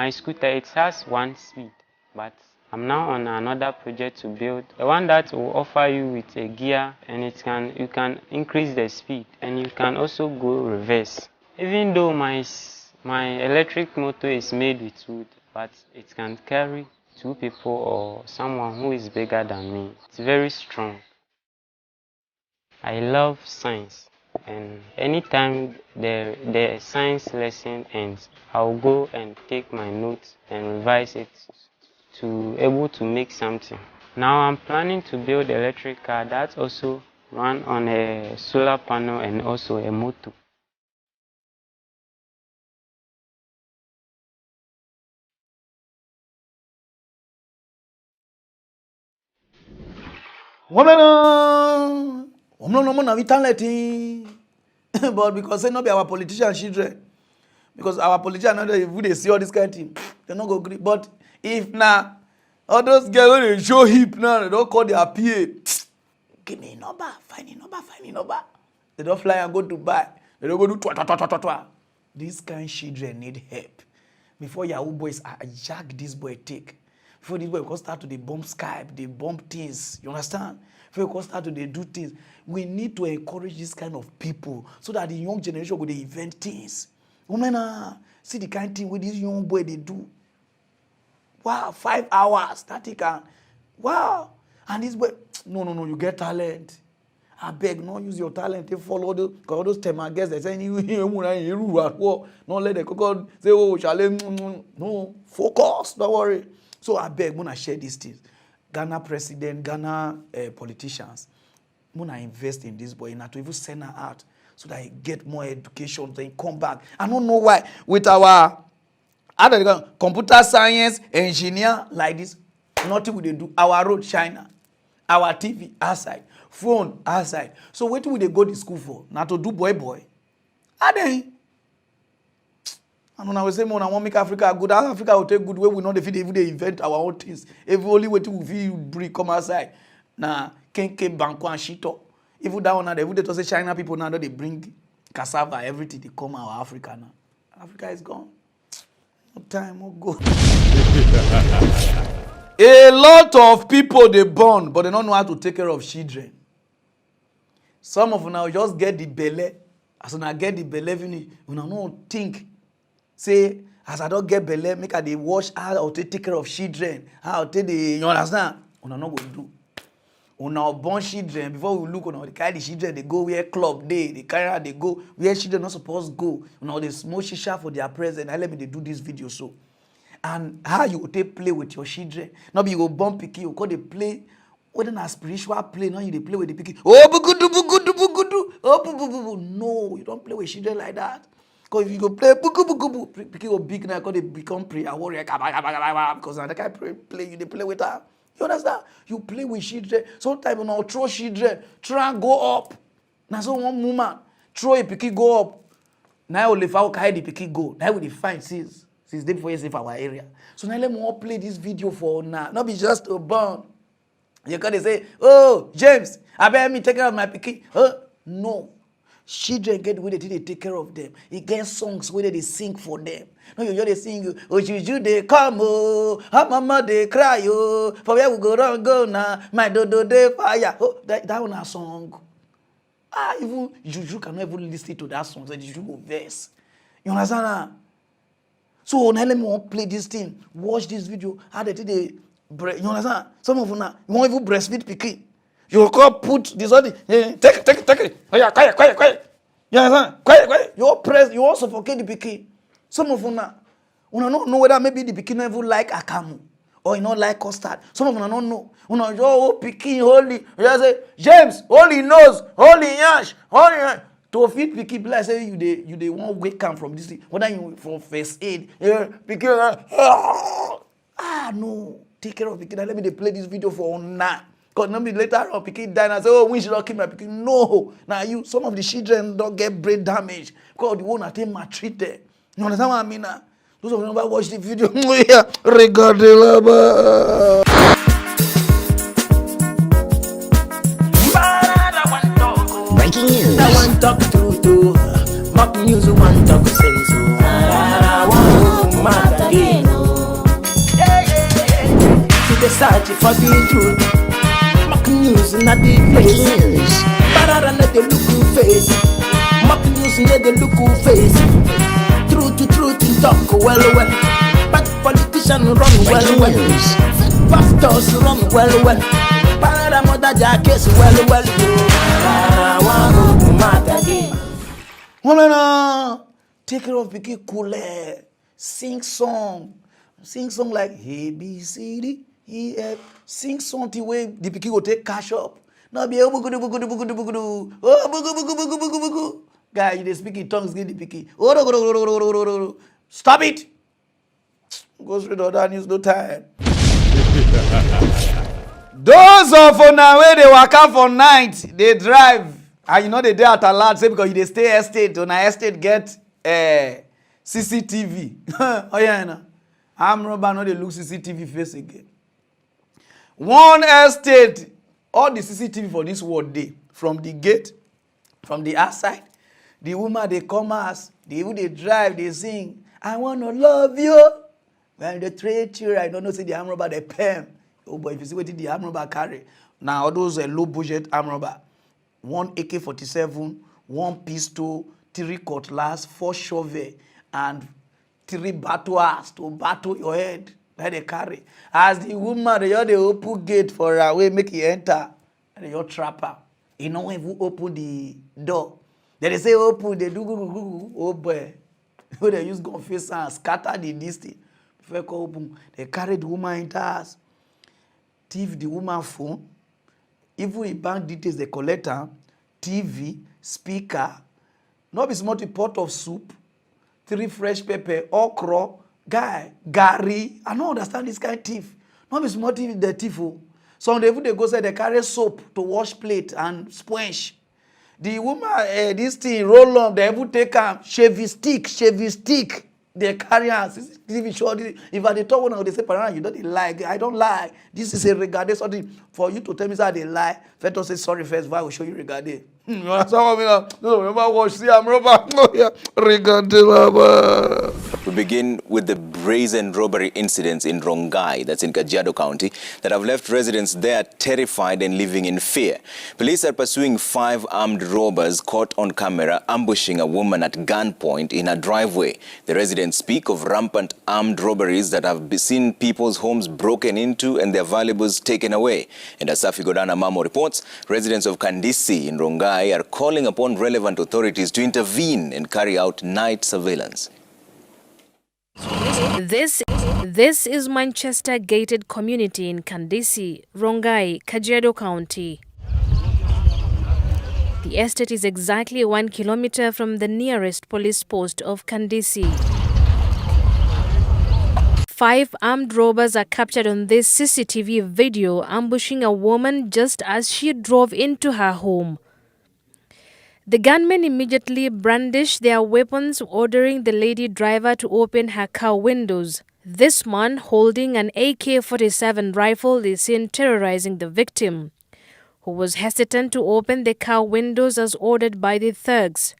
scooter, it has 1 speed, but I'm now on another project to build the one that will offer you with a gear, and you can increase the speed, and you can also go reverse. Even though my electric motor is made with wood, but it can carry 2 people or someone who is bigger than me. It's very strong. I love science, and anytime the science lesson ends, I'll go and take my notes and revise it to able to make something. Now I'm planning to build an electric car that also run on a solar panel and also a motor. Woman, no we talent, but because they not be our politician children, because our politician if they see all this kind of thing, they not go agree. But if now all those girls when they show hip now, they don't call their PA. Give me a number, find a number. They don't fly and go to buy. They don't go do twa. This kind of children need help. Before Yahoo boys jack this boy take. Before this boy can start to bomb Skype, they bomb things. You understand? Before we can start to do things, we need to encourage this kind of people so that the young generation will invent things. Women, see the kind of thing with this young boy they do. Wow, 5 hours. That he can. Wow. And this boy, no, you get talent. I beg, no use your talent to follow those guests. They say, don't let the cocoa say, oh, no, focus, don't worry. So I beg, when I share these things, Ghana president, Ghana politicians, when I invest in this boy, to even send her out so that he get more education, then come back. I don't know why, with our computer science, engineer like this, nothing will they do. Our road, China, our TV, outside, phone, outside. So what will they go to school for? Now to do boy. Are they? I don't know, I say, I want to make Africa good. Africa will take good way. We know if they invent our own things. If only way to feel bring come outside. Now, Kenke, Banco, and Shito. If that one, they say China people now, they bring cassava, everything, they come out of Africa now. Africa is gone. No time, no go. A lot of people, they born, but they don't know how to take care of children. Some of them now just get the belly. As soon as I get the belly, you don't think. Say, as I don't get belly, make they wash how to take care of children. How to you understand? Una not go do. Una born children before we look on the carry the children, they go where club day, they carry out, they go where children not supposed to go. Una they smoke shisha for their present. And let me they do this video so. And how you take play with your children? Not be you go born picky, you call they play. Whether a spiritual play, now you they play with the picky. Oh, bugudu. Oh, no, you don't play with children like that. Because if you go play picky go big now, because they become prayer warrior. Because now the guy play, you they play with her. You understand? You play with children. Sometimes you know throw children, try and go up. Now so one woman throw a picky go up. Now only if I carry the picky go, now we define since day before you say for our area. So now let me all play this video for now. Not be just a burn. You can say, oh James, I better me take care of my picky. No. Children get where they take care of them. You get songs where they sing for them. No, you just sing, oh Juju they come, oh, mama they cry, oh, for where we go now, my dodo they fire. Oh, that one a song. Even Juju cannot even listen to that song. So Juju go verse. You understand that? So now let me play this thing. Watch this video. How they you understand? Some of them now, you won't even breastfeed pikin. You can't put this on the take it. Oh yeah, quiet. You understand? Quiet. You all press, you all suffocate the pikin. Some of them now, you don't know whether maybe the pikin never like akamu or you not like custard. Some of them don't know. You know, oh pikin holy. You just say, James, holy nose, holy yash, holy. To feed pikin, like say you they won't wake up from this thing. Whether you from first aid, pikin. No, take care of pikin. Let me they play this video for now. Because nobody later on pikin die and say, oh, we should not keep my pikin. No. Now some of the children don't get brain damage because the one that they maltreated. You understand what I mean now? Those of you never watch the video. talk truth too. Mock news one talk sense so. One mad again. To the search for the truth. Mock news not the place. Pararan let the look face. Mock news let the look face. Truth to talk well. But politicians run well. Pastors run well. Pararan mother jackets well. Take care of Piki Kule. Sing song like A B C D E F. Sing song the way the Piki will take cash up. Now be bugu. Guy, you dey speak in tongues, get the Piki. Stop it. Go straight on that news, no time. Those of una where they work out for night, they drive. And you know they dey at a lot, say because you dey stay estate, on a estate get CCTV. Oh yeah, no. I'm robber, no they look CCTV face again. One estate, all the CCTV for this world day, from the gate, from the outside, the woman they come as, they drive, they sing, I wanna love you. When they treat you, I don't know, say the arm robber, they pay. Oh boy, if you see what the arm robber carry, now all those low budget arm robber, 1 AK-47, 1 pistol, 3 cutlass, 4 shovel, and 3 battle axe to battle your head. That they carry. As the woman, they open gate for her way, make it enter. And they trap her. You know when you open the door, they say open, they do go. Oh boy. They use gun face and scatter the distance. Before they open, they carry the woman into house. Thief the woman phone. Even in bank details, they collect her. TV, speaker, not be small pot of soup, 3 fresh pepper, okra, guy, gari. I don't understand this kind of thief. Not be small thief, the thief. Some they go say they carry soap to wash plate and sponge. The woman, this thing roll on, they even take shaving stick. They carry us. If I talk one, they say, Pararan, you don't lie. I don't lie. This is a regarded something for you to tell me that they lie. Let us say sorry first. Why I will show you regarded. You understand what I mean? No, remember watch. See, I'm robber. No, yeah, regarded. We begin with the brazen robbery incidents in Rongai, that's in Kajiado County, that have left residents there terrified and living in fear. Police are pursuing 5 armed robbers caught on camera ambushing a woman at gunpoint in a driveway. The residents speak of rampant armed robberies that have seen people's homes broken into and their valuables taken away. And as Safi Godana Mamo reports, residents of Kandisi in Rongai are calling upon relevant authorities to intervene and carry out night surveillance. This is Manchester Gated Community in Kandisi, Rongai, Kajiado County. The estate is exactly 1 kilometer from the nearest police post of Kandisi. 5 armed robbers are captured on this CCTV video ambushing a woman just as she drove into her home. The gunmen immediately brandished their weapons, ordering the lady driver to open her car windows. This man, holding an AK-47 rifle, is seen terrorizing the victim, who was hesitant to open the car windows as ordered by the thugs.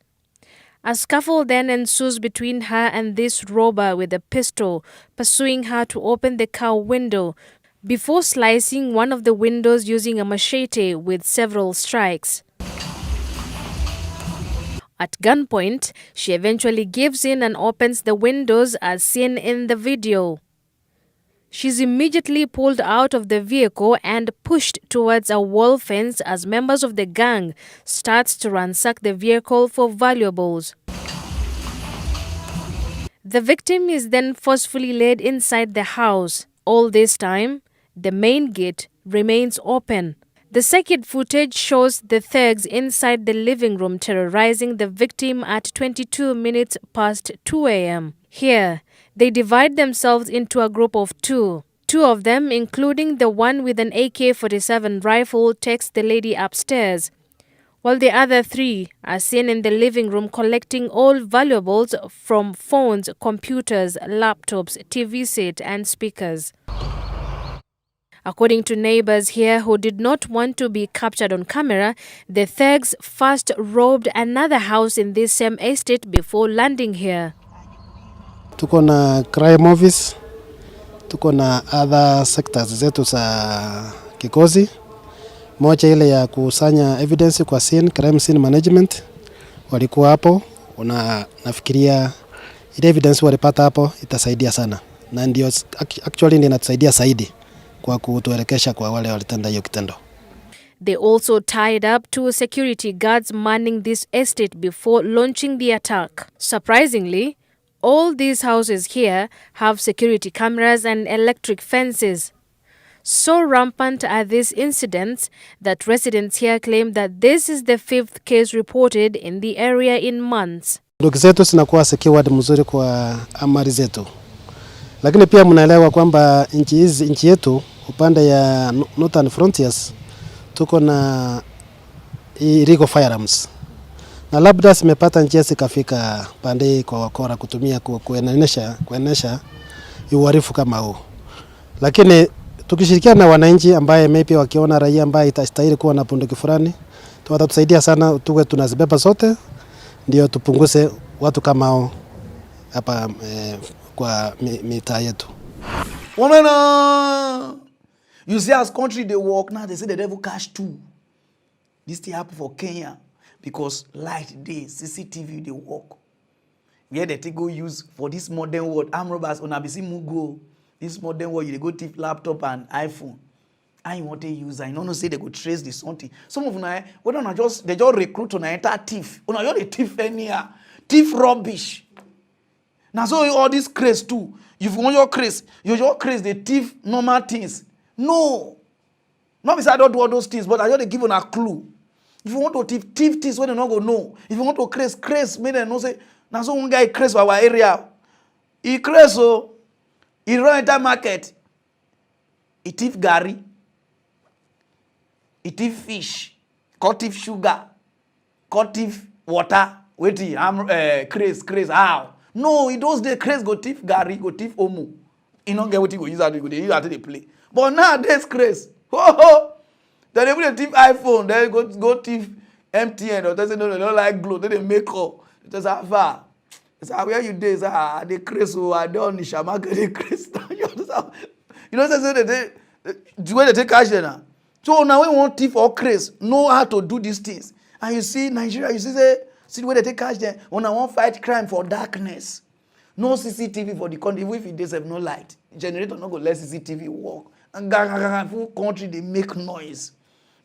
A scuffle then ensues between her and this robber with a pistol, pursuing her to open the car window, before slicing one of the windows using a machete with several strikes. At gunpoint, she eventually gives in and opens the windows as seen in the video. She's immediately pulled out of the vehicle and pushed towards a wall fence as members of the gang start to ransack the vehicle for valuables. The victim is then forcefully led inside the house. All this time, the main gate remains open. The second footage shows the thugs inside the living room terrorizing the victim at 22 minutes past 2 a.m. Here, they divide themselves into a group of 2. 2 of them, including the one with an AK-47 rifle, takes the lady upstairs, while the other 3 are seen in the living room collecting all valuables from phones, computers, laptops, TV set and speakers. According to neighbors here who did not want to be captured on camera, the thugs first robbed another house in this same estate before landing here. Tuko na crime office, tuko na other sectors zetu za kikosi. Moja ile ya kusanya evidence kwa scene, crime scene management. Walikuwa hapo, nafikiria ile evidence walipata hapo itasaidia sana. Na ndio actually ndio inatusaidia zaidi kwa kutuelekesha kwa wale walitenda hiyo kitendo. They also tied up 2 security guards manning this estate before launching the attack. Surprisingly, all these houses here have security cameras and electric fences. So rampant are these incidents that residents here claim that this is the 5th case reported in the area in months. Ndugu zetu zinakuwa secured mzuri kwa amari zetu. Lakini pia mnaelewa kwamba nchi yetu upande ya Northern Frontiers tuko na illegal firearms. Na labda simepata njia zikafika pande kwa wakora kutumia kuenesha uhalifu kama huu. Lakini tukishirikiana na wananchi ambaye maybe wakiona raia ambaye itastahili kuwa na bunduki fulani, watatusaidia sana, tuwe tunazibeba zote ndio tupunguze watu kama hao hapa kwa mitaa yetu. You see, as country they work now, they say the devil catch 2. This thing happen for Kenya because light day, CCTV they work. Where they go use for this modern world, arm robbers on ABC Mugo. This modern world, you go thief laptop and iPhone. I want to use. I don't know say they go trace this something. Some of them, they just recruit on enter thief. On you the thief anyhow, thief rubbish. Now so all this craze too. If you want your craze, the thief normal things. No, not because I don't do all those things, but I just give on a clue. If you want to thief things, when they not go know. If you want to craze, make them know say. Now so one guy craze for our area. He craze so. He run enter market. He thief garri. He thief fish. Cut thief sugar. Cut thief water. Wait, I'm craze. How? No, he does the craze go thief garri, go thief omo. He don't get what he go use out. He go use out to play. But nowadays craze. Then they put a thief iPhone. Then go thief MTN. Or they say no, they don't like glow. Then they make up. They say how far? They say where you dey? Say they craze. So I don't need Shamaka. They craze. You know the way they take cash there now. So now we want thief or craze know how to do these things. And you see Nigeria, you see the way they take cash there. When I want fight crime for darkness, no CCTV for the country. If it does have no light, generator not go let CCTV work. And full country they make noise.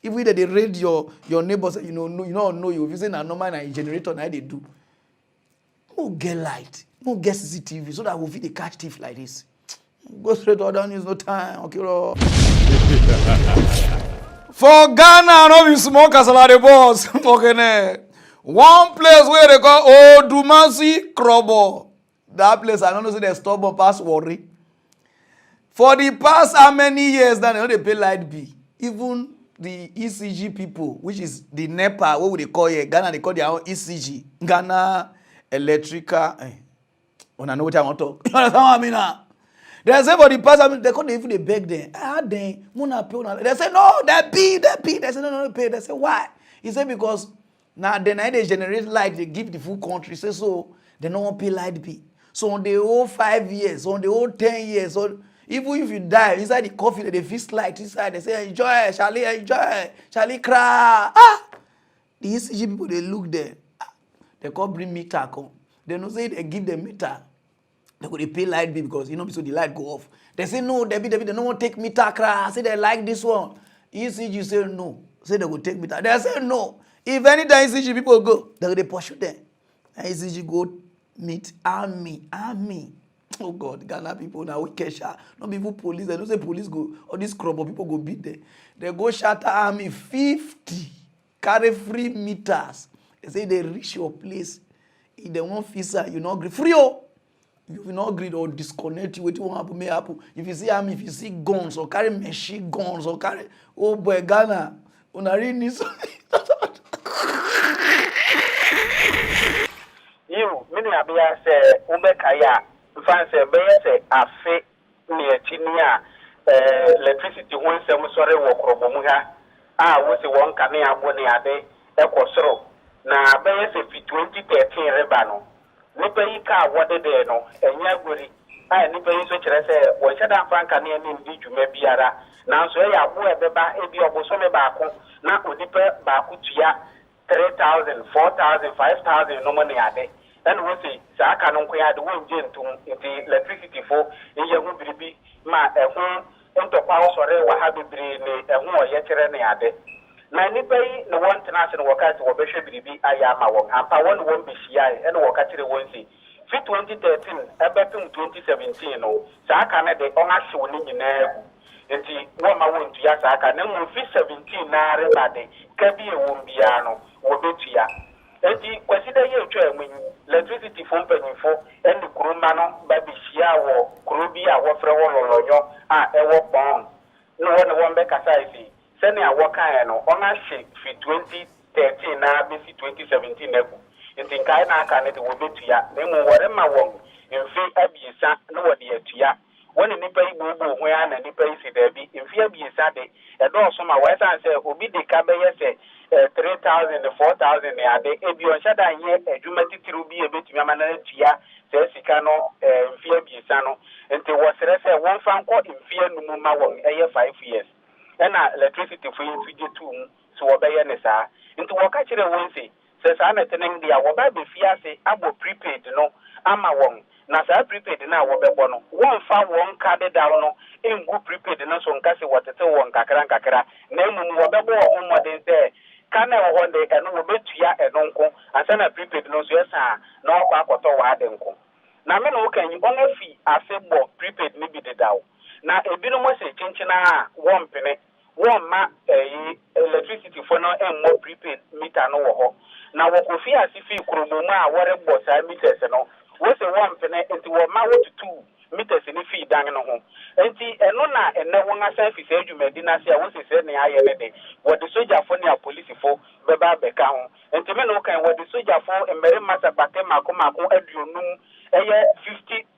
If we they raid your neighbors, you know you. If you say na normal na generator na they do. No get light, no get CCTV, so that we fit the catch thief like this. Go straight to other news, no time. Okay, for Ghana, no be small casala the boss. Okay, one place where they call Odumasi Krobo. That place I don't know say they stubborn pass worry. For the past how many years now they pay light bill. Even the ECG people, which is the NEPA, what would they call it? Ghana they call their own ECG. Ghana Electrical. When I know what I want to talk. You understand what I mean now? They say for the past, they couldn't even beg them. They say no, that pay. They say no, pay. They say why? He said because now they generate light, they give the full country. Say so they don't want pay light bill. So on the whole 5 years, on the whole 10 years, so even if you die inside the coffin, they fix light inside. They say enjoy, Charlie cry. The ECG people they look there. They can't bring meter come. They don't say they give them meter. They go they pay light bill because so the light go off. They say no, they don't want to take meter cry. Say they like this one. ECG say no. Say they go take meter. They say no. If anytime ECG people go, they pursue them. And ECG go meet army. Oh God, Ghana people now wicked shot. Not people police. They don't say police go. All these crop people go beat them. They go shatter army 50. Carry free meters. They say they reach your place. If they want visa, you not agree. Free oh. You will not agree or disconnect you. What you want may happen. If you see army, if you see guns or carry machine guns or carry oh boy Ghana, una read this. You, many abia say Ubekaya, Zfanzy say afe near Chinia, electricity when some sorry work robomuha was the one coming up when ade ekosoro na be se fi 2013 rebano nipa yi ka wode de no enya gori nipa yi so kire se wo chada franka ne ni ndi dwuma biara na so ya abo ebeba ebi obosome baako na odipa baako tua 3,000 4,000 5,000 no money ade and we say saka no kwa de won je ntum nti electricity fo eye hu biribi ma ehun ntokwa osore wa ha bibiri ne ehun oye kire ne ade na nipa yi ne won international wakati wo behwe biribi aya ma won ampa won won behia e ne wakati won si fi 2013 ebepim 2017 no saka ne de on ahwe ni nyina nti wo ma won tuya saka ne mu fi 17 na rebade kabi e won bia no wo betua enti kwasida ye otwa amunyi electricity fo mpanyimfo eni kuruma no ba bihia wo kurubi a wo frɛ wo lolonyo a ewo pon no wona won be kasa ifi sene a wo kan no ona hye fi 2013 na be fi 2017 na ku enti kai na aka ne de wo betua na mu wore ma won mfi abiesa no wo de atua wona nipa igbo ho ya na nipa isi da bi mfi abiesa de edo so ma wo san se obi de ka be yese 3,000 4,000 ne ade ebi on shada nye adwuma titiru bi ebetumi amana tua se sika no mfi abiesa no enti wo sere se won fa nko mfi anumu ma won eye 5 years ena electricity for you to two so wo be ye ne saa enti wo ka kire won se saa na tenen dia wo ba be fiase abo prepaid no ama won na saa prepaid na wo be bo no won fa won card down no engu prepaid no so nka se wotete won kakra na emu wo be bo wo modern say kana wo honde eno wo betua eno nko asana prepaid no so yesa na okwa akoto wa ade nko na me no kan yi on fi asebo prepaid ni bi dedawo na ebinu mo se chinchina won pene won ma electricity for no emmo prepaid meter no wo ho na wo ko fi asifi kromomu a wore bo sa meters no wo se won pene enti wo ma wo tutu meters ni fi dan no ho enti eno na ene won asa fi se adwumadi na se a wo se ne aye ne de wo de soja fo ne a police fo beba beka ho enti me no kan wo de soja fo emere masa pate mako aduonum eye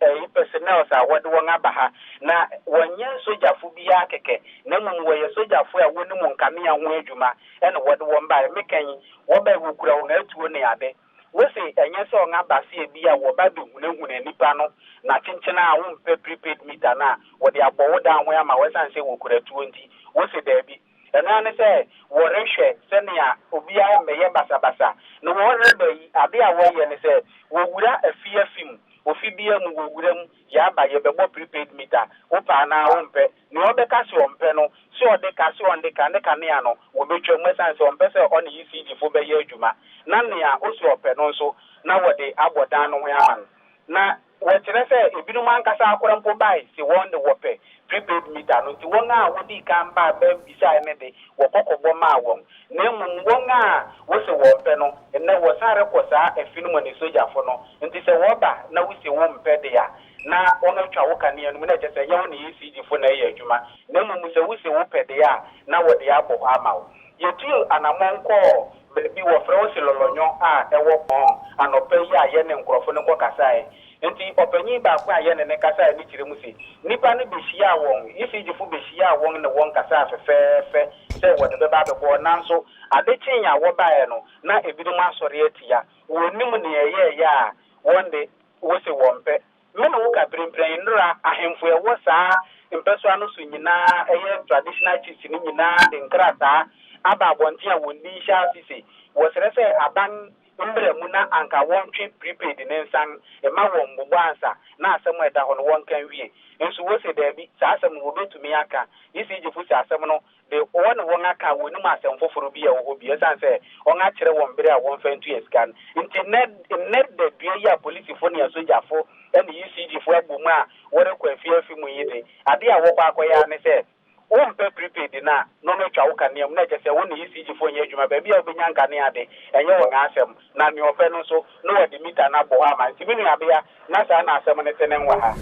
50 personnel sa wo de won abaha na wonye soja fo bia keke na mum wo ye soja fo a woni mu nkame ya ho adwuma ene wo de won ba me kan wo ba wukura wo na atuo ne ade wo se enye se on abase e bia wo ba be hunahuna nipa no na chinchina a wo mpe prepaid meter na wo de abowo da ho ya ma wo san se wukura tuo nti wo se da bi ena ne se wo rehwe se ne a obi a meye basabasa no wo reba yi ade a wo ye ne se wo wura afia fim ofi bia mu wo wura mu ya ba ye bebo prepaid meter wo pa na wo mpe ne wo be ka se wo mpe no se o de ka se on de ka ne ka ne ya no wo betwa mu san se wo mpe se on yi CG fo be ye adwuma na ne a o se ope no so na wo de abodan no ho ya man na wo kire se ebinu man kasa akora mpo bai se won de wo pe prepaid meter no ti won a wo di kan ba be bisa ne de wo kokogbo ma won na mu won a wo se wo pe no ne wo sare ko sa efinu mo ni soja fo no nti se wo ba na wo se wo mpe de ya na ono twa wo kan ne na je se ye won yi CG fo na ye adwuma na mu se wo se wo pe de ya na wo de ya bo ama wo ye tu anamon ko bebi wo fra wo se lolonyo a ewo pon anope ya ye ne nkrofo ne ko kasae nti opanyi ba kwa aye ne kasa ni kire mu si nipa ne behia won isi jifu behia won ne won kasa fefefe se wode be ba be bo nanso ade chinya wo bae no na ebidu ma sori atia wonim ne ye ya wonde wo se wompe me no ka prempren nra ahemfo e wo saa mpeso anu so nyina eye traditional chiefs ni nyina de nkrata aba abontia wondi sha sisi wo sere se aban mbre mu na anka won twe prepaid ne nsan e ma won bubansa na asem eda ho no won kan wie enso wo se da bi sa asem wo betumi aka isi jifu sa asem no de won aka woni ma asem foforo bi e wo bi esan se on a kire won bere a won fantu escan internet de bia ya police fo ne soja fo ene isi jifu abu ma wo re kwa fi mu yide ade a wo kwa akoya ne se won pe prepaid na no twa wo kan na je se won isi jifu nye adwuma ba bia obenya nka ne ade enye won asem na ne ofe no so no wadi mita na bo ha man timi nua bia na sa na asem ne tenen wa ha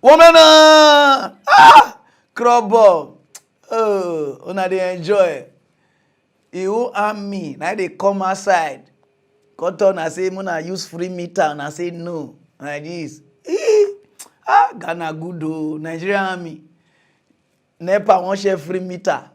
woman crobo una dey enjoy you and me na dey come outside cotton na say muna use free meter na say no like this Ghana good o Nigerian army NEPA won't share free meter.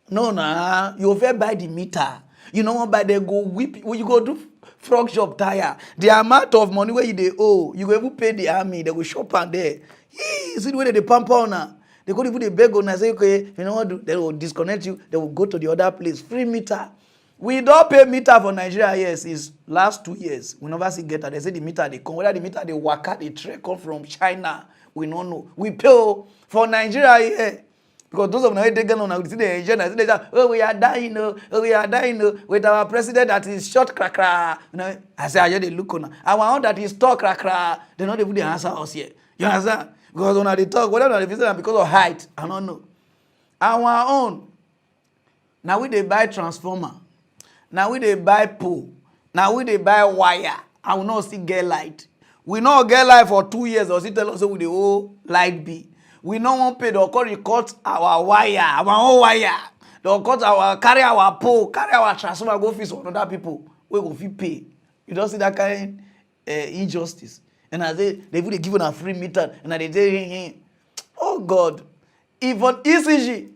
No, nah. You fair buy the meter. You know what? By they go whip. You go do frog shop tire. The amount of money where you they owe, you go even pay the army. They go shop and there. See the way they pump on now. They go even the beg on and say, okay, you know what? Do? They will disconnect you. They will go to the other place. Free meter. We don't pay meter for Nigeria. Yes, it's last 2 years. We never see get. They say the meter they come. Whether the meter they work out, the trek come from China. We don't know. We pay for Nigeria here. Because those of them they get on see the agenda, oh we are dying, oh we are dying with our president that is short cracker. You know, I say I just they look on. Our own that is talk cracker. They not even the answer us here. You understand? Because when they talk, whether they visit because of height, I don't know. Our own. Now we they buy transformer. Now we they buy pole. Now we they buy wire. I will not see get light. We not get light for 2 years or see tell us with the whole light be. We no want pay. They'll cut our wire, our own wire. They'll cut our carry our pole, carry our transformer, go fees on other people. We go fee pay. You don't see that kind injustice. And I say they would give a free meter, and they say, oh God, even ECG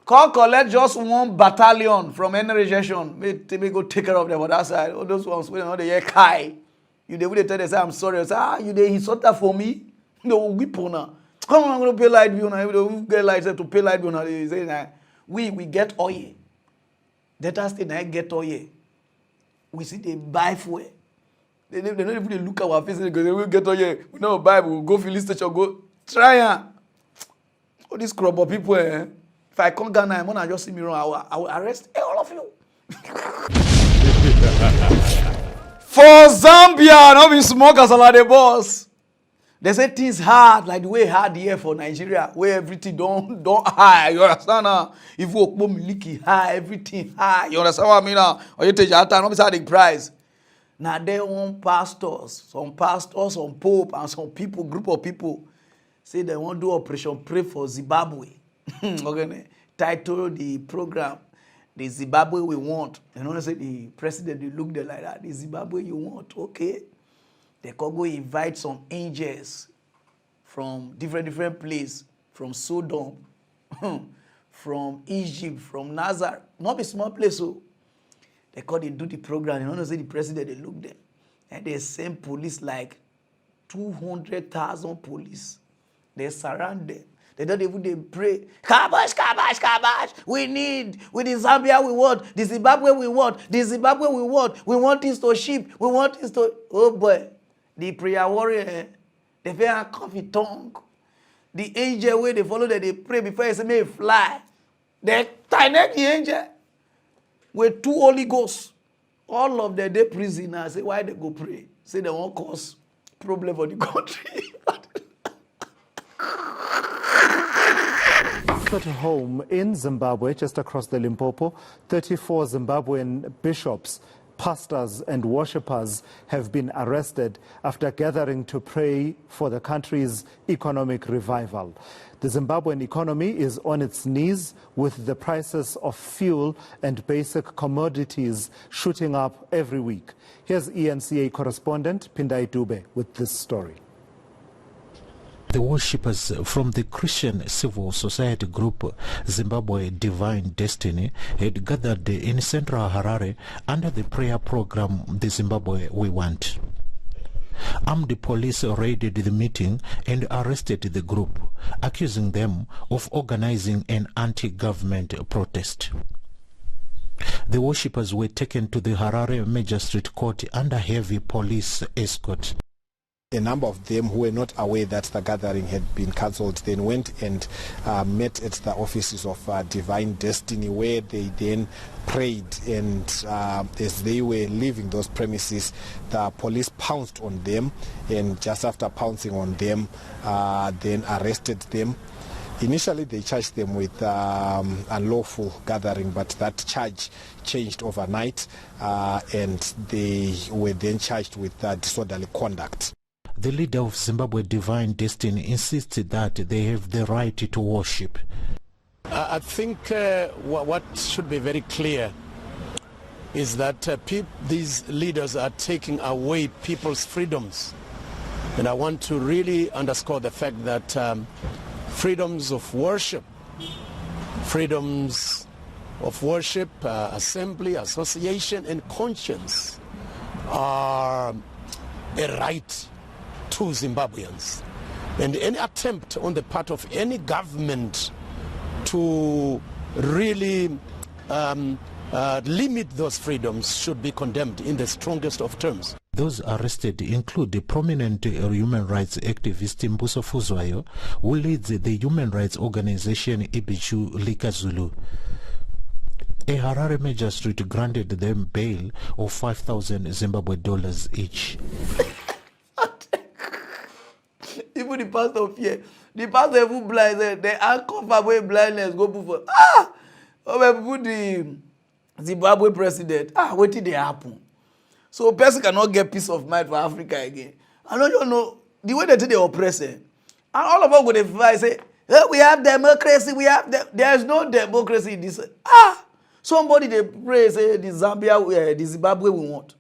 call collect just 1 battalion from any rejection. Maybe go take care of them on that side. All those ones when they hear Kai, you they would tell they say I'm sorry. I say you they insult that for me. They will whip on her. Come on, I'm going to pay light bill now. We get light to pay light bill now. They say, nah, we get oil. Data state now get oil. We see they buy fuel. They don't even look at our face because they will get oil. We don't buy, we will go fill station, go try. All these crop of people, if I come Ghana, I'm going to just see me wrong. I will arrest all of you. For Zambia, not be smokers are the boss. They say things hard, like the way hard here for Nigeria, where everything don't high. You understand now? If you walk miliki high, everything high. You understand what I mean now? Or you take your time, not be the price. Now they want pastors, some pope, and some people, group of people, say they want to do Operation Pray for Zimbabwe. Okay, title the program, the Zimbabwe we want. You know, say the president, they look there like that. The Zimbabwe you want, okay. They can go invite some angels from different places, from Sodom, from Egypt, from Nazareth. Not a small place, so they call they do the program. You know, say the president, they look there. And they send police like 200,000 police. They surround them. They don't even they pray. Kabash, kabash, kabash. We the Zambia we want, the Zimbabwe we want, the Zimbabwe we want. We want this to ship. We want this to, oh boy. The prayer warrior, they feel a coffee tongue. The angel where they follow that they pray before they say may fly. They tie neck the angel with 2 Holy Ghosts. All of them they prisoners. Say why they go pray? Say they won't cause problem for the country. At home in Zimbabwe, just across the Limpopo, 34 Zimbabwean bishops, pastors and worshippers have been arrested after gathering to pray for the country's economic revival. The Zimbabwean economy is on its knees with the prices of fuel and basic commodities shooting up every week. Here's ENCA correspondent Pindai Dube with this story. The worshippers from the Christian civil society group Zimbabwe Divine Destiny had gathered in central Harare under the prayer program The Zimbabwe We Want. Armed police raided the meeting and arrested the group, accusing them of organizing an anti-government protest. The worshippers were taken to the Harare Magistrate Court under heavy police escort. A number of them who were not aware that the gathering had been cancelled then went and met at the offices of Divine Destiny, where they then prayed, and as they were leaving those premises, the police pounced on them, and just after pouncing on them, then arrested them. Initially, they charged them with unlawful gathering, but that charge changed overnight, and they were then charged with disorderly conduct. The leader of Zimbabwe Divine Destiny insisted that they have the right to worship. I think what should be very clear is that these leaders are taking away people's freedoms. And I want to really underscore the fact that freedoms of worship freedoms of worship, assembly, association, and conscience are a right to Zimbabweans. And any attempt on the part of any government to really limit those freedoms should be condemned in the strongest of terms. Those arrested include the prominent human rights activist Mbuso Fuzwayo, who leads the human rights organization Ibichu Likazulu. A Harare magistrate granted them bail of 5,000 Zimbabwe dollars each. Even the pastor fear. The pastor even blind. They uncover where blindness go before. Ah! Oh, put the Zimbabwe president. Ah, what did they happen? So person cannot get peace of mind for Africa again. I don't know the way they oppress it. And all of us go to say, hey, we have democracy, there is no democracy in this. Ah! Somebody they pray, say the Zimbabwe we want.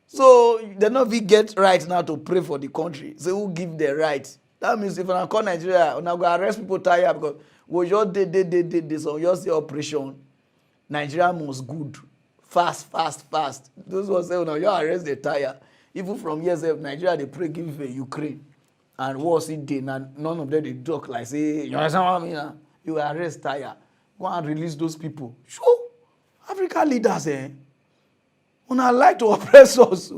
So they not we get right now to pray for the country. So who give the right? That means if I call Nigeria, I'm going to arrest people tired because we just did so just the operation. Nigeria most good. Fast. Those who say, no, you arrest the tire. Even from years of Nigeria, they pray give Ukraine. And what's it did? And none of them they talk like say, you understand what I mean? You arrest tire. Go and release those people. Sure. African leaders, when I like to oppress us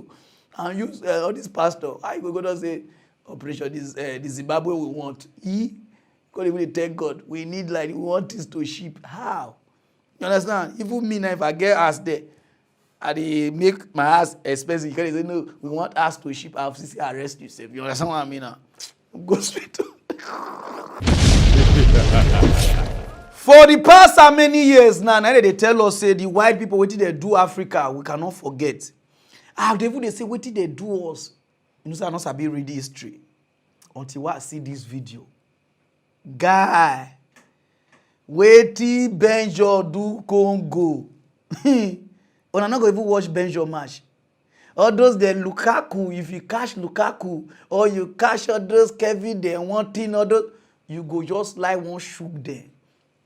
and use all these pastors, I go to say, operation this the Zimbabwe we want. God even thank God. We need we want this to ship. How? You understand? Even me now, if I get asked there, and they make my ass expensive, because they say, no, we want us to ship our FCC arrest yourself. You understand what I mean now? Go straight to For the past how many years now, they tell us, say, the white people, what did they do Africa? We cannot forget. They say, what did they do us? You know, I not sabi read history. Until I see this video. Guy. Wetin Benjo do Congo. Una not going to even watch Benjo match. All those the Lukaku, if you catch Lukaku, or you catch all those Kevin, they want thing, all those, you go just like one shook them.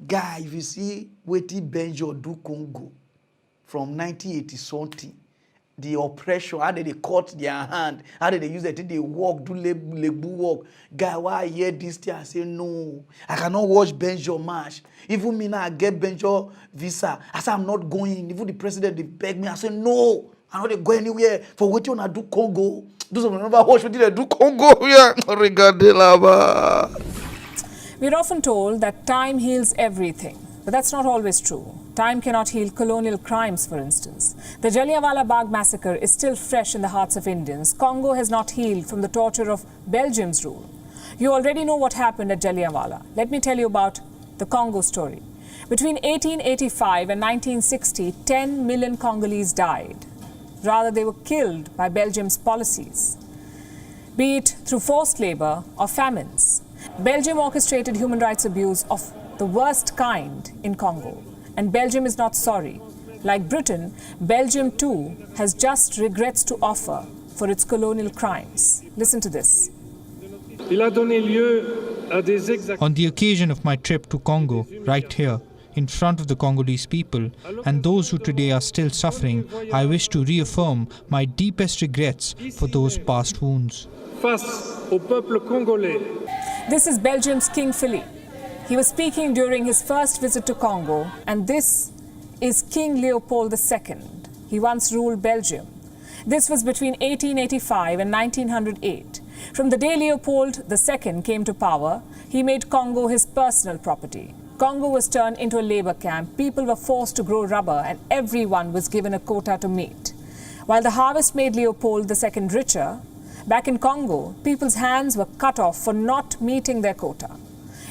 Guy, if you see wetin Benjo do Congo from 1980 something, the oppression, how did they cut their hand, how did they use it, they walk, do legbu walk. Guy, why I hear this thing, I say, no, I cannot watch Benjo match. Even me now, I get Benjo visa. I say, I'm not going. Even the president, they beg me. I say, no, I'm not going anywhere. For what you want to do Congo. Those of them never watch what they do Congo. Yeah, we're often told that time heals everything. But that's not always true. Time cannot heal colonial crimes, for instance. The Jallianwala Bagh massacre is still fresh in the hearts of Indians. Congo has not healed from the torture of Belgium's rule. You already know what happened at Jallianwala. Let me tell you about the Congo story. Between 1885 and 1960, 10 million Congolese died. Rather, they were killed by Belgium's policies, be it through forced labor or famines. Belgium orchestrated human rights abuse of the worst kind in Congo. And Belgium is not sorry. Like Britain, Belgium too has just regrets to offer for its colonial crimes. Listen to this. On the occasion of my trip to Congo, right here, in front of the Congolese people and those who today are still suffering, I wish to reaffirm my deepest regrets for those past wounds. This is Belgium's King Philippe. He was speaking during his first visit to Congo, and this is King Leopold II. He once ruled Belgium. This was between 1885 and 1908. From the day Leopold II came to power, he made Congo his personal property. Congo was turned into a labor camp. People were forced to grow rubber, and everyone was given a quota to meet. While the harvest made Leopold II richer, back in Congo, people's hands were cut off for not meeting their quota.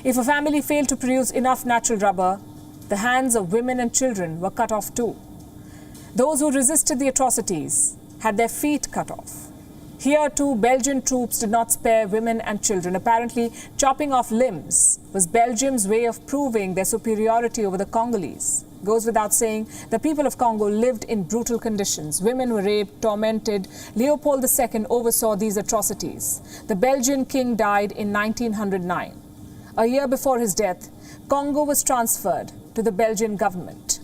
If a family failed to produce enough natural rubber, the hands of women and children were cut off too. Those who resisted the atrocities had their feet cut off. Here too, Belgian troops did not spare women and children. Apparently, chopping off limbs was Belgium's way of proving their superiority over the Congolese. Goes without saying, the people of Congo lived in brutal conditions. Women were raped, tormented. Leopold II oversaw these atrocities. The Belgian king died in 1909. A year before his death, Congo was transferred to the Belgian government.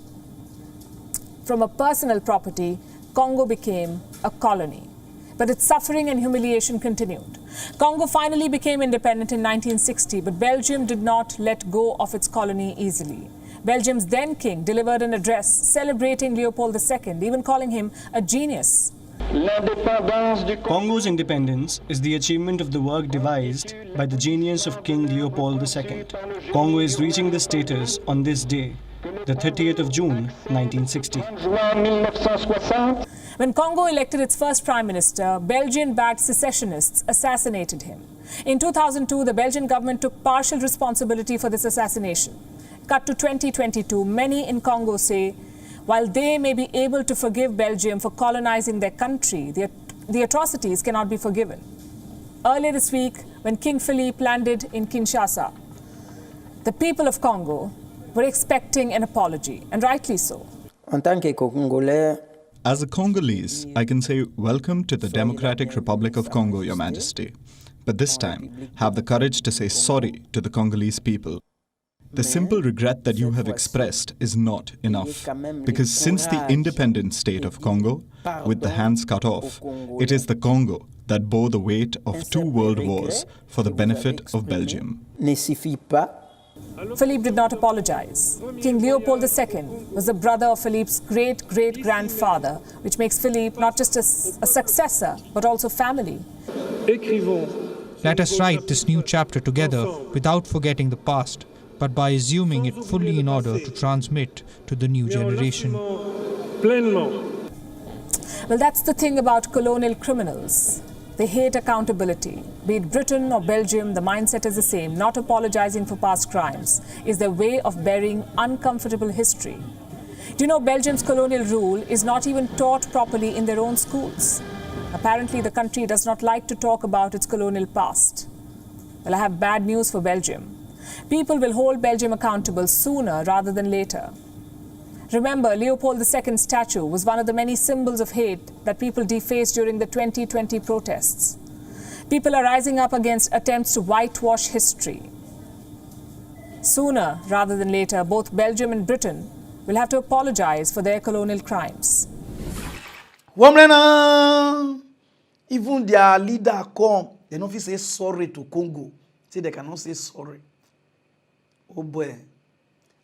From a personal property, Congo became a colony. But its suffering and humiliation continued. Congo finally became independent in 1960, but Belgium did not let go of its colony easily. Belgium's then king delivered an address celebrating Leopold II, even calling him a genius. Congo's independence is the achievement of the work devised by the genius of King Leopold II. Congo is reaching this status on this day, the 30th of June, 1960. When Congo elected its first prime minister, Belgian-backed secessionists assassinated him. In 2002, the Belgian government took partial responsibility for this assassination. Cut to 2022, many in Congo say, while they may be able to forgive Belgium for colonizing their country, the atrocities cannot be forgiven. Earlier this week, when King Philippe landed in Kinshasa, the people of Congo were expecting an apology, and rightly so. As a Congolese, I can say welcome to the Democratic Republic of Congo, Your Majesty. But this time, have the courage to say sorry to the Congolese people. The simple regret that you have expressed is not enough, because since the independent state of Congo, with the hands cut off, it is the Congo that bore the weight of 2 world wars for the benefit of Belgium. Philippe did not apologize. King Leopold II was the brother of Philippe's great-great-grandfather, which makes Philippe not just a successor, but also family. Let us write this new chapter together without forgetting the past, but by assuming it fully in order to transmit to the new generation. Well, that's the thing about colonial criminals. They hate accountability. Be it Britain or Belgium, the mindset is the same. Not apologizing for past crimes is their way of burying uncomfortable history. Do you know Belgium's colonial rule is not even taught properly in their own schools? Apparently, the country does not like to talk about its colonial past. Well, I have bad news for Belgium. People will hold Belgium accountable sooner rather than later. Remember, Leopold II's statue was one of the many symbols of hate that people defaced during the 2020 protests. People are rising up against attempts to whitewash history. Sooner rather than later, both Belgium and Britain will have to apologize for their colonial crimes. Even their leader come, they don't say sorry to Congo. Say they cannot say sorry. Oh boy,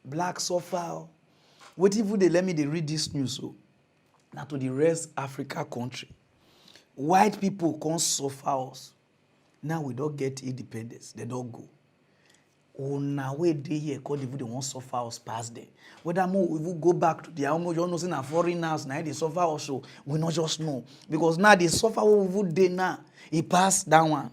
black suffer. What if they let me read this news? So now to the rest Africa country, white people can't suffer us. Now we don't get independence. They don't go. Oh, now we dey here, cause they won't suffer us past them. Whether more we will go back to their home, you know, saying a foreigners now they suffer also. We not just know because now they suffer what we would do now. It passed that one.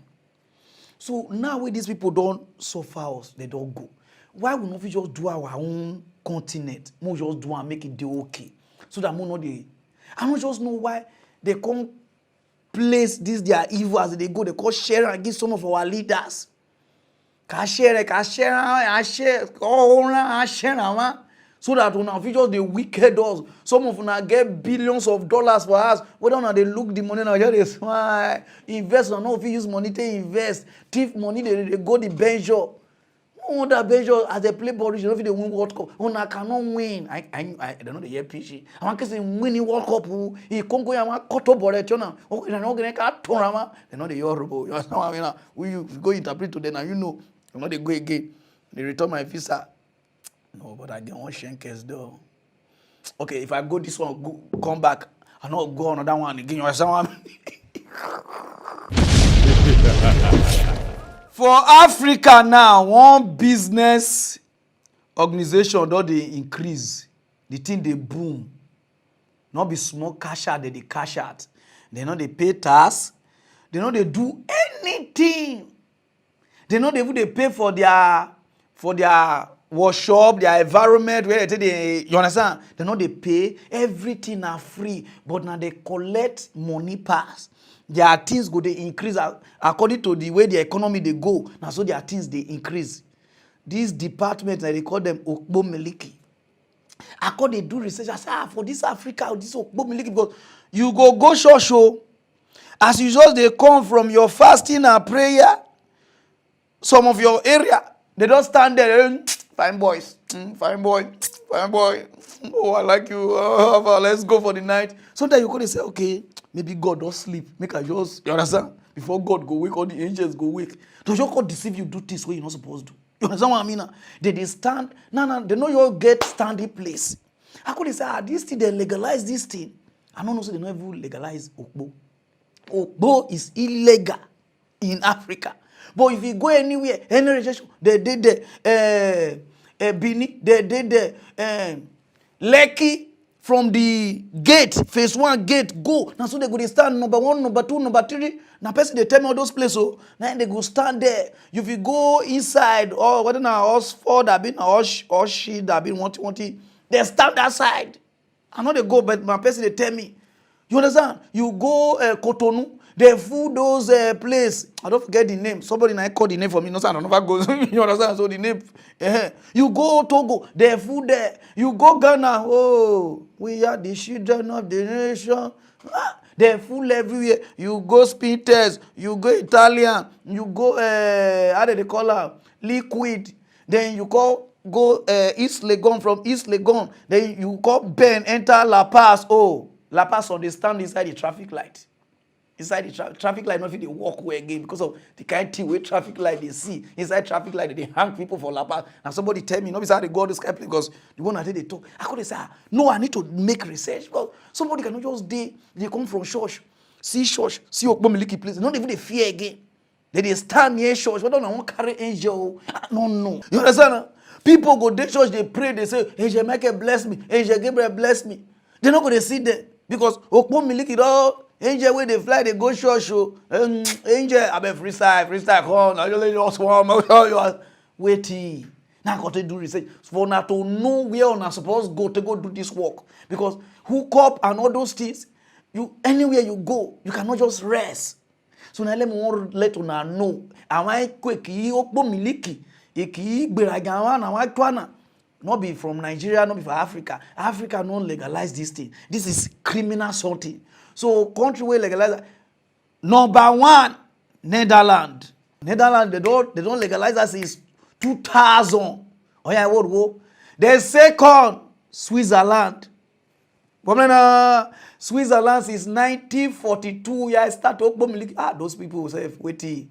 So now when these people don't suffer us, they don't go. Why would not we just do our own continent? We just do and make it do okay. So that we know they. I don't just know why they come place this their evil as they go. They call share against some of our leaders. So that when we just the wicked us, some of them get billions of dollars for us. Whether or not they look the money now, they smile, invest or not, if you use money to invest, thief money, they go the bench up. No that bench as they play ball, you know if they win World Cup. Oh, I cannot win. I don't know the year PG. I want to say winning World Cup. He can't go. I want cut up ball. You know, oh, I know they can't turn around. They know the Yoruba. You know, I mean, we go interpret to them, and you know, they go again. They return my visa. No, but I get one Shankes though. Okay, if I go this one, come back, I not go another one again. You understand? For Africa now, one business organization don't they increase, the thing they boom. Not be small cash out, they cash out. They know they pay tax. They know they do anything. They know they pay for their workshop, their environment, where they you understand? They know they pay, everything are free, but now they collect money pass. Their things go they increase according to the way the economy they go. Now so their things they increase. These departments, they call them Ogb Meliki. According they do research, I say, for this Africa, this Ogb Meliki, because you go show. As you just they come from your fasting and prayer, some of your area, they don't stand there. Fine boys. Fine boy. Fine boy. Oh, I like you. Let's go for the night. Sometimes you go and say, okay, maybe God don't sleep. Make I just, you understand? Before God go wake, all the angels go wake. Don't you God deceive you, do this way you're not supposed to. You understand what I mean? They stand. No, they know you get standing place. How could they say, this thing, they legalize this thing? I don't know, so they don't even legalize Ogbo. Ogbo is illegal in Africa. But if you go anywhere, any rejection, they did the Bini, they did the Lekki from the gate, phase 1 gate, go. Now so they go to stand number 1, number 2, number 3. Now person they tell me all those places, so now they go stand there. If you go inside, or whether now us 4 that been or she that been wanting, they stand that side. I know they go, but my person they tell me. You understand? You go Cotonou, they fool those place. I don't forget the name. Somebody now call the name for me. No, sir, I don't know if I go. You understand? So the name. You go Togo, they fool there. You go Ghana. Oh, we are the children of the nation. They fool everywhere. You go Spinters. You go Italian. You go how do they call her? Liquid. Then you go East Legon. From East Legon, then you go Ben, enter La Paz. Oh, La Paz understand inside the traffic light. Inside the traffic light, not if they walk away again because of the kind of thing where traffic light they see. Inside traffic light, they hang people for La Paz. And somebody tell me, not how they go this kind because the one that they talk. I could say, no, I need to make research. Because somebody cannot just they come from church, see Ogbo Miliki place. Not even they fear again. They stand near church. Whether I want to carry angel, no. You understand? People go to church, they pray, they say, Angel Michael bless me, Angel Gabriel bless me. They're not going to see them because Ogbo Miliki all. Angel where they fly, they go church show. Angel, I be freestyle, come. I just want waiting. Now I got to do research for now to know where I'm supposed to go do this work. Because hook up and all those things, you anywhere you go, you cannot just rest. So now let me let you know. Am I quick? Ogbo Miliki, iki gberaga na wa twana. Not be from Nigeria, not be from Africa. Africa don't legalize this thing. This is criminal something. So country where legalize number 1, Netherlands. Netherlands, they don't legalize that since 2000. Oh yeah, what go? The second, Switzerland. Switzerland since 1942. Yeah, start Ogbo Miliki. Those people say waiting.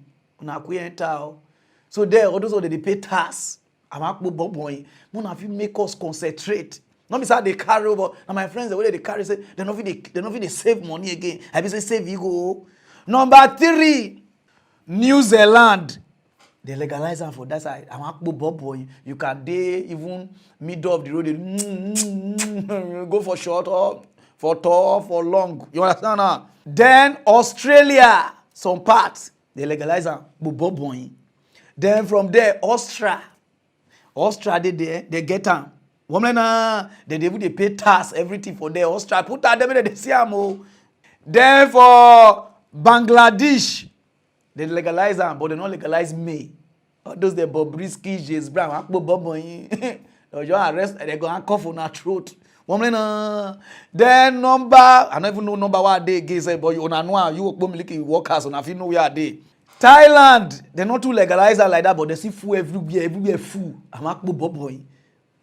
So there, all those they pay tax. I'm Akbo boy. None of you make us concentrate. Not because they carry over. And my friends, the way they carry, say they don't they save money again. I be say save ego. Number 3, New Zealand. They legalize them for that side. I'm Akbo boy. You can day even middle of the road. Go for short or for tall, for long. You understand now? Then Australia, some parts they legalize them. Boy. Then from there, Austria, they get them. Women, they pay tax, everything for their Austria. Put that them they see them. Then for Bangladesh, they legalize them, but they don't legalize me. All those the Bobrisky, James Brown, Akbo Boboy. They just arrest, they go and cough on our throat. Women, then number, I don't even know number what they give say, but you know you Ogbo Miliki workers, and if you know where they. Thailand, they not too legalize like that, but they see food everywhere food. I'm Akbo Boboy.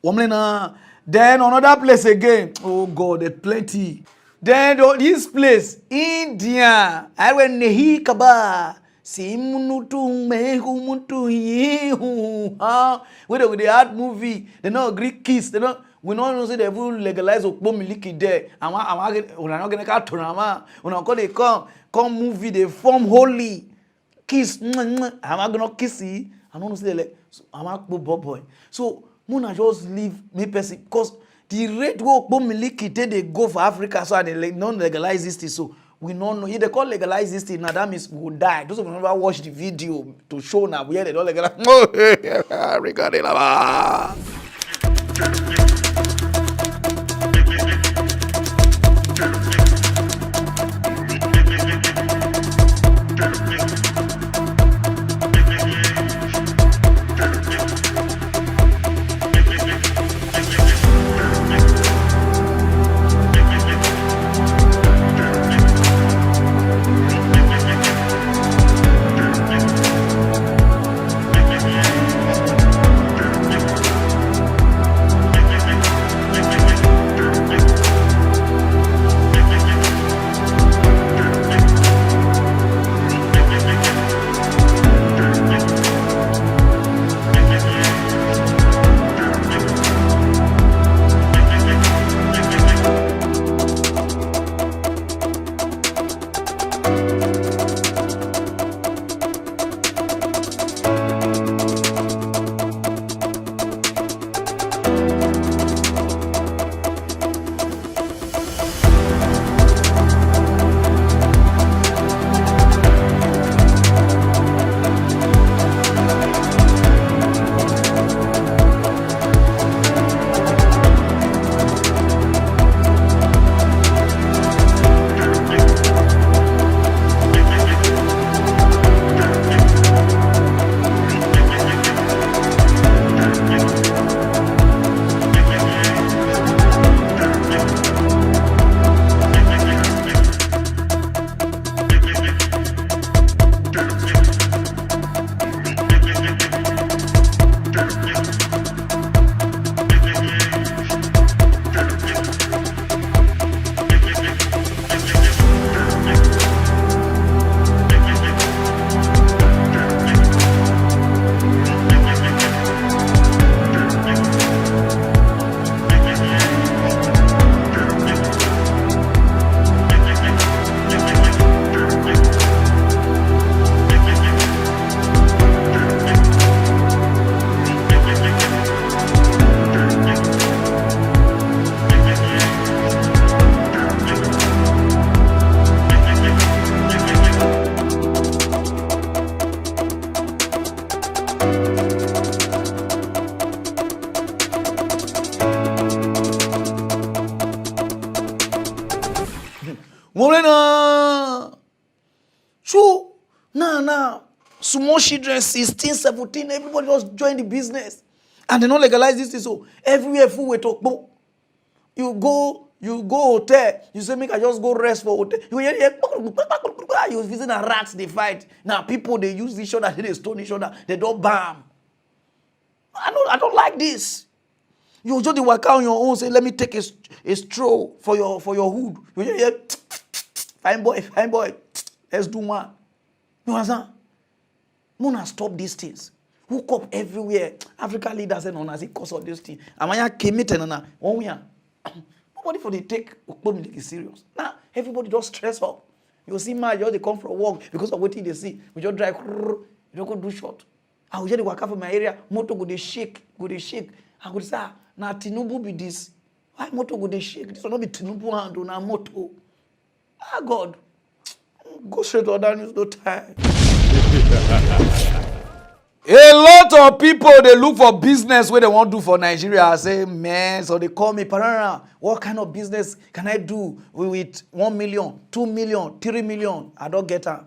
Then another place again. Oh God, there's plenty. Then this place, India. I went nehi kaba. Simunutu mehumutu yehu. Whether with the art movie, they know Greek kiss. They know we don't say they will legalize Ogbo Miliki there. I'm not gonna cut Torama. When I call they come movie, they form holy kiss. I'm not gonna kiss you. I don't say like I'm Akbo Boboy. So Muna just leave me person because the rate where Ogbo Miliki they go for Africa so they don't legalize this thing. So we don't know if they call legalize this thing now that means we will die. Those who never watch the video to show now where they don't legalize. Small children, 16, 17, everybody just join the business. And they don't legalize this thing. So everywhere full with talk. You go hotel, you say, make I just go rest for hotel. You visit a rats, they fight. Now people, they use each other, they stone each other, they don't bam. I don't like this. You just work out on your own, say, let me take a stroll for your hood. You hear, fine boy, let's do one. You understand? Muna stop these things. Hook up everywhere. African leaders and on as it cause of this thing. Amaya came it and nobody for the take Okpomiliki serious. Now everybody just stress up. You see my they come from work because of what they see. We just drive, you don't go do short. I will just walk out from my area, motor go they shake. I could say, now Tinubu be this. Why motor go they shake? This will not be Tinubu handle now motor. Ah God. Go straight to other news, no time. A lot of people, they look for business where they want to do for Nigeria. I say, man, so they call me, Pararan, what kind of business can I do with 1 million, 2 million, 3 million? I don't get it.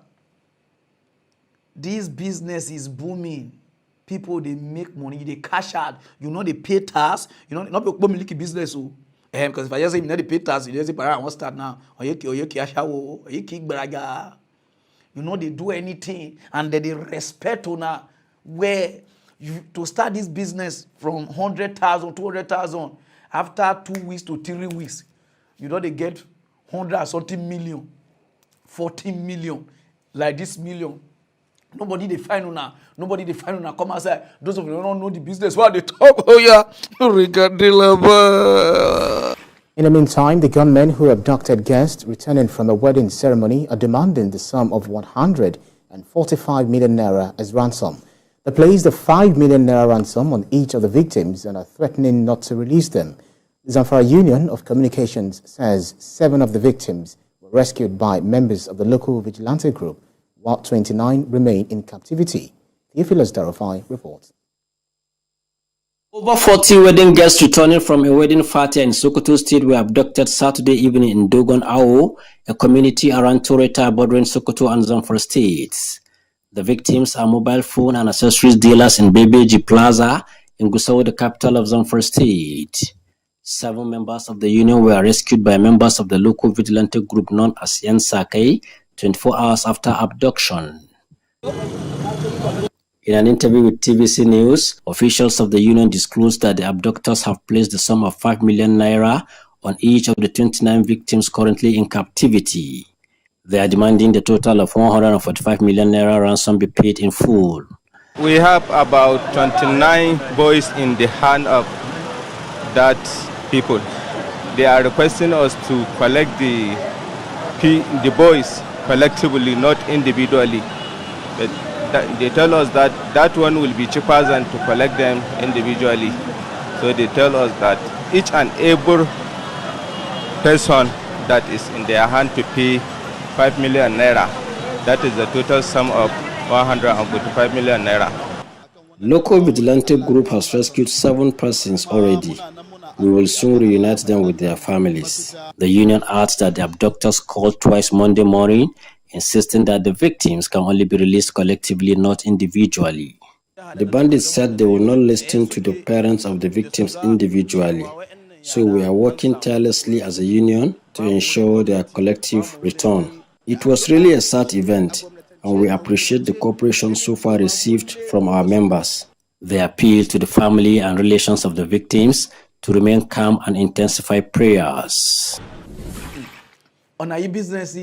This business is booming. People, they make money, they cash out. You know, they pay tax. You know, not be business. Because if I just say, you know, they pay tax, you just say, Pararan, what's that now? You know, they do anything and they respect on where you to start this business from 100,000, 200,000 after 2 weeks to 3 weeks, you know, they get 100 something million, 14 million, like this million. Nobody they find on nobody they find on come outside. Those of you who don't know the business, what they talk, oh yeah, In the meantime, the gunmen who abducted guests returning from a wedding ceremony are demanding the sum of 145 million naira as ransom. They placed a 5 million naira ransom on each of the victims and are threatening not to release them. The Zamfara Union of Communications says 7 of the victims were rescued by members of the local vigilante group, while 29 remain in captivity. Theophilus Darafai reports. Over 40 wedding guests returning from a wedding party in Sokoto State were abducted Saturday evening in Dogon Awo, a community around Toreta bordering Sokoto and Zamfara states. The victims are mobile phone and accessories dealers in Bebeji Plaza in Gusau, the capital of Zamfara State. 7 members of the union were rescued by members of the local vigilante group known as Yansake 24 hours after abduction. In an interview with TVC News, officials of the union disclosed that the abductors have placed the sum of 5 million naira on each of the 29 victims currently in captivity. They are demanding the total of 145 million naira ransom be paid in full. We have about 29 boys in the hand of that people. They are requesting us to collect the boys collectively, not individually. But they tell us that one will be cheaper than to collect them individually. So they tell us that each and every person that is in their hand to pay 5 million naira. That is the total sum of 145 million naira. Local vigilante group has rescued 7 persons already. We will soon reunite them with their families. The union adds that the abductors called twice Monday morning, insisting that the victims can only be released collectively, not individually. The bandits said they will not listen to the parents of the victims individually. So we are working tirelessly as a union to ensure their collective return. It was really a sad event, and we appreciate the cooperation so far received from our members. They appeal to the family and relations of the victims to remain calm and intensify prayers. On our business,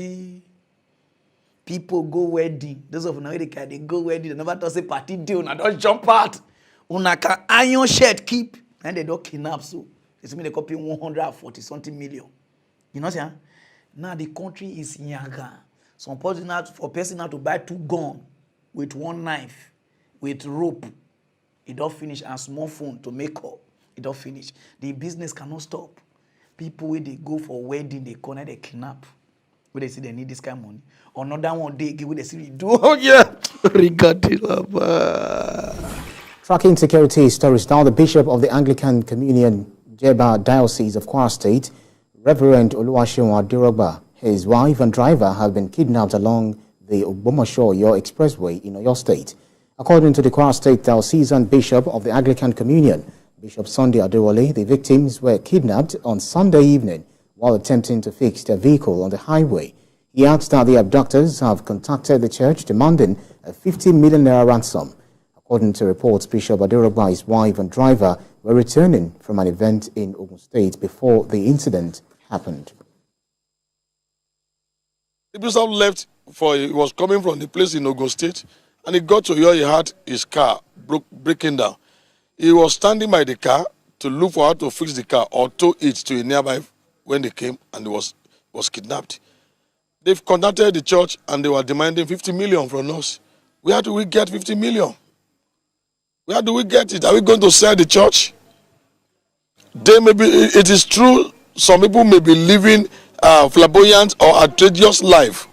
people go wedding. Those of you they go wedding. They never talk say party deal. Now don't jump out. Una can iron shirt keep, and they don't kidnap. So it's mean they copy 140 something million. You know, sir? Now the country is yaga. Some person for person now to buy 2 guns with 1 knife, with rope. It don't finish, and small phone to make up. It don't finish. The business cannot stop. People when they go for wedding, they corner, they kidnap. When they see they need this kind of money. Another one they give they see do. Oh yeah. Tracking security stories now, the Bishop of the Anglican Communion, Jeba Diocese of Kwara State, Reverend Oluwaseun Adirogba, his wife and driver have been kidnapped along the Ogbomoso-Oyo Expressway in Oyo State. According to the Kwara State Diocesan Bishop of the Anglican Communion, Bishop Sunday Adewale, the victims were kidnapped on Sunday evening while attempting to fix their vehicle on the highway. He adds that the abductors have contacted the church demanding a 50 million naira ransom. According to reports, Bishop Aderogba's wife and driver were returning from an event in Ogun State before the incident happened. The bishop left he was coming from the place in Ogun State, and he got to where he had his car breaking down. He was standing by the car to look for how to fix the car or tow it to a nearby when they came, and he was kidnapped. They've contacted the church and they were demanding 50 million from us. Where do we get 50 million? Where do we get it? Are we going to sell the church? It is true, some people may be living flamboyant or outrageous life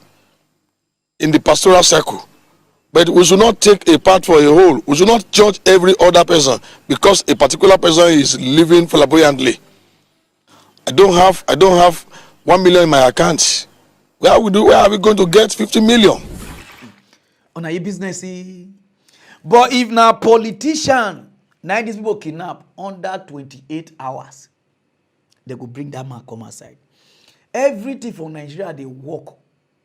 in the pastoral circle. But we should not take a part for a whole. We should not judge every other person because a particular person is living flamboyantly. I don't have 1 million in my account. Where are we going to get 50 million? On a business. But if now politician, now these people kidnap under 28 hours, they go bring that man come aside. Everything for Nigeria, they work.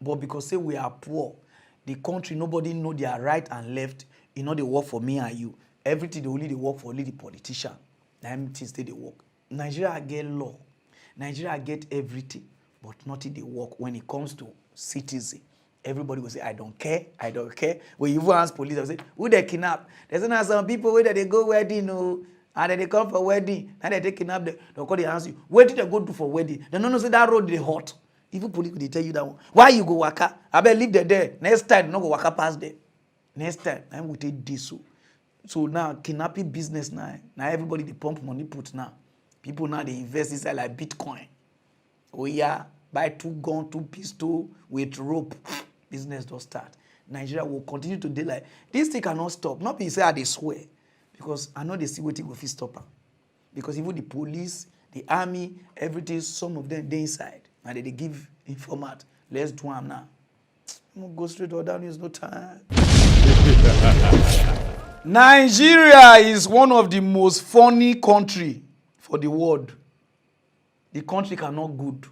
But because say we are poor, the country, nobody know their right and left. You know, they work for me and you. Everything, they work for only the politician. They work. Nigeria get law. Nigeria get everything. But nothing they work when it comes to citizen. Everybody will say, I don't care, I don't care. When you even ask police, they say, who they kidnap? There's not some people where they go wedding, and then they come for wedding, and then they kidnap them. They'll call the answer you. Where did they go to for wedding? They don't know say that road they hot. Even police they tell you that one. Why you go waka? I better leave them there. Next time, no go waka past there. Next time, I'm going to take this. So now, kidnapping business now. Now everybody they pump money put now. People now they invest inside like Bitcoin. Oh yeah, buy 2 guns, 2 pistols with rope. Business don't start. Nigeria will continue to do like this thing cannot stop. Not be say they swear. Because I know they see what will stop them. Because even the police, the army, everything, some of them they inside. And they give informant. Let's do them now. Go straight or down, there's no time. Nigeria is one of the most funny country for the world. The country cannot good.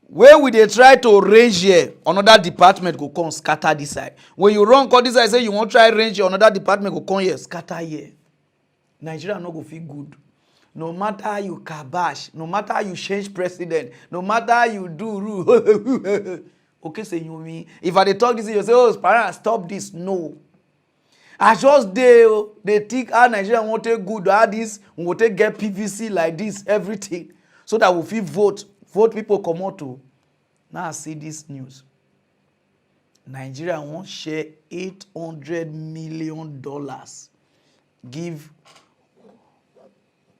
Where we they try to range here, another department go come scatter this side. When you run call this side, say you want try range here, another department go come here, scatter here. Nigeria no go feel good. No matter how you kabash, no matter how you change president, no matter how you do rule. Okay, say you mean if I dey talk this, you say, oh, Pararan, stop this. No. I just they think how Nigeria want to good, how this, we want to get PVC like this, everything. So that we feel vote people come out to. Now I see this news. Nigeria won't share $800 million. Give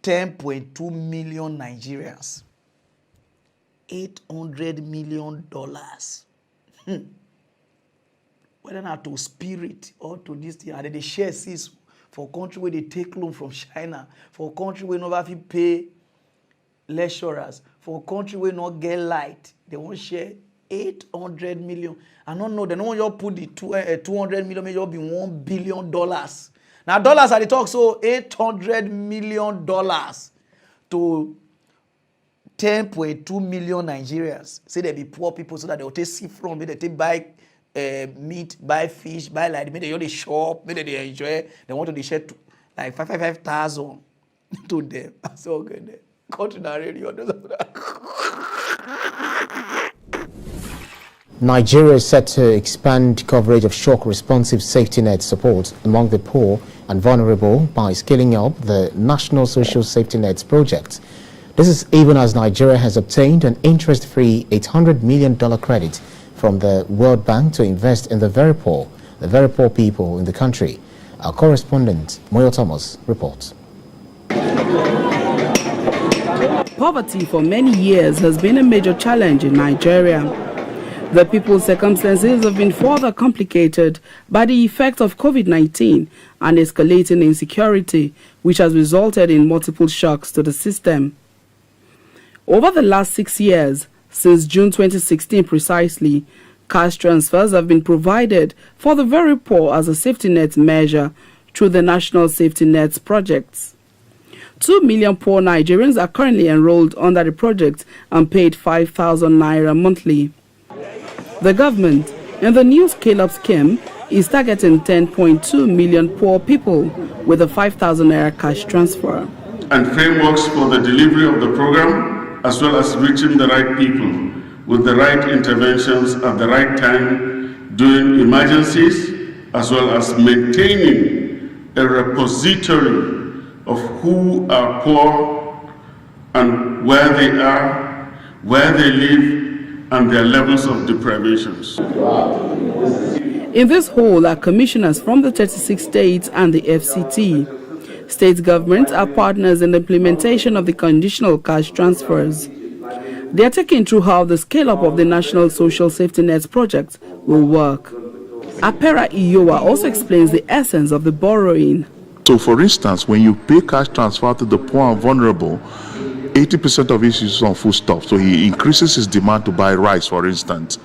10.2 million Nigerians. $800 million. Whether not to spirit or to this thing, and they share this for country where they take loan from China, for country where nobody pay lecturers, for country where not get light, they won't share 800 million. I don't know, they don't want to put the 200 million, maybe be $1 billion. Now dollars are the talk, so $800 million to 10.2 million Nigerians. Say they be poor people so that they will take see from, maybe they take buy meat, buy fish, buy like, maybe they only shop, maybe they enjoy, they want to share like 5,000 to them. That's all good. Country na radio. Nigeria is set to expand coverage of shock responsive safety net support among the poor and vulnerable by scaling up the National Social Safety Nets project. This is even as Nigeria has obtained an interest-free $800 million credit from the World Bank to invest in the very poor people in the country. Our correspondent, Moyo Thomas, reports. Poverty for many years has been a major challenge in Nigeria. The people's circumstances have been further complicated by the effect of COVID-19 and escalating insecurity, which has resulted in multiple shocks to the system. Over the last 6 years, since June 2016 precisely, Cash transfers have been provided for the very poor as a safety net measure through the National Safety Nets projects. 2 million poor Nigerians are currently enrolled under the project and paid 5,000 naira monthly. The government, in the new scale-up scheme, is targeting 10.2 million poor people with a 5,000 naira cash transfer. And frameworks for the delivery of the program, as well as reaching the right people with the right interventions at the right time during emergencies, as well as maintaining a repository of who are poor and where they are, where they live, and their levels of deprivations. In this hall are commissioners from the 36 states and the FCT. State governments are partners in the implementation of the conditional cash transfers. They are taking through how the scale-up of the National Social Safety Nets project will work. Apera Iyowa also explains the essence of the borrowing. So, for instance, when you pay cash transfer to the poor and vulnerable, 80% of it is on foodstuff. So he increases his demand to buy rice, for instance.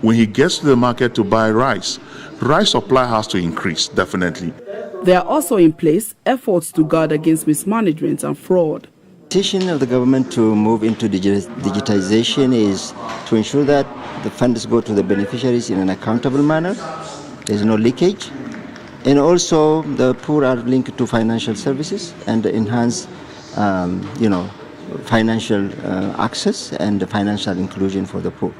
When he gets to the market to buy rice supply has to increase, definitely. There are also in place efforts to guard against mismanagement and fraud. The decision of the government to move into digitization is to ensure that the funds go to the beneficiaries in an accountable manner. There's no leakage. And also the poor are linked to financial services and enhance, financial access and financial inclusion for the poor.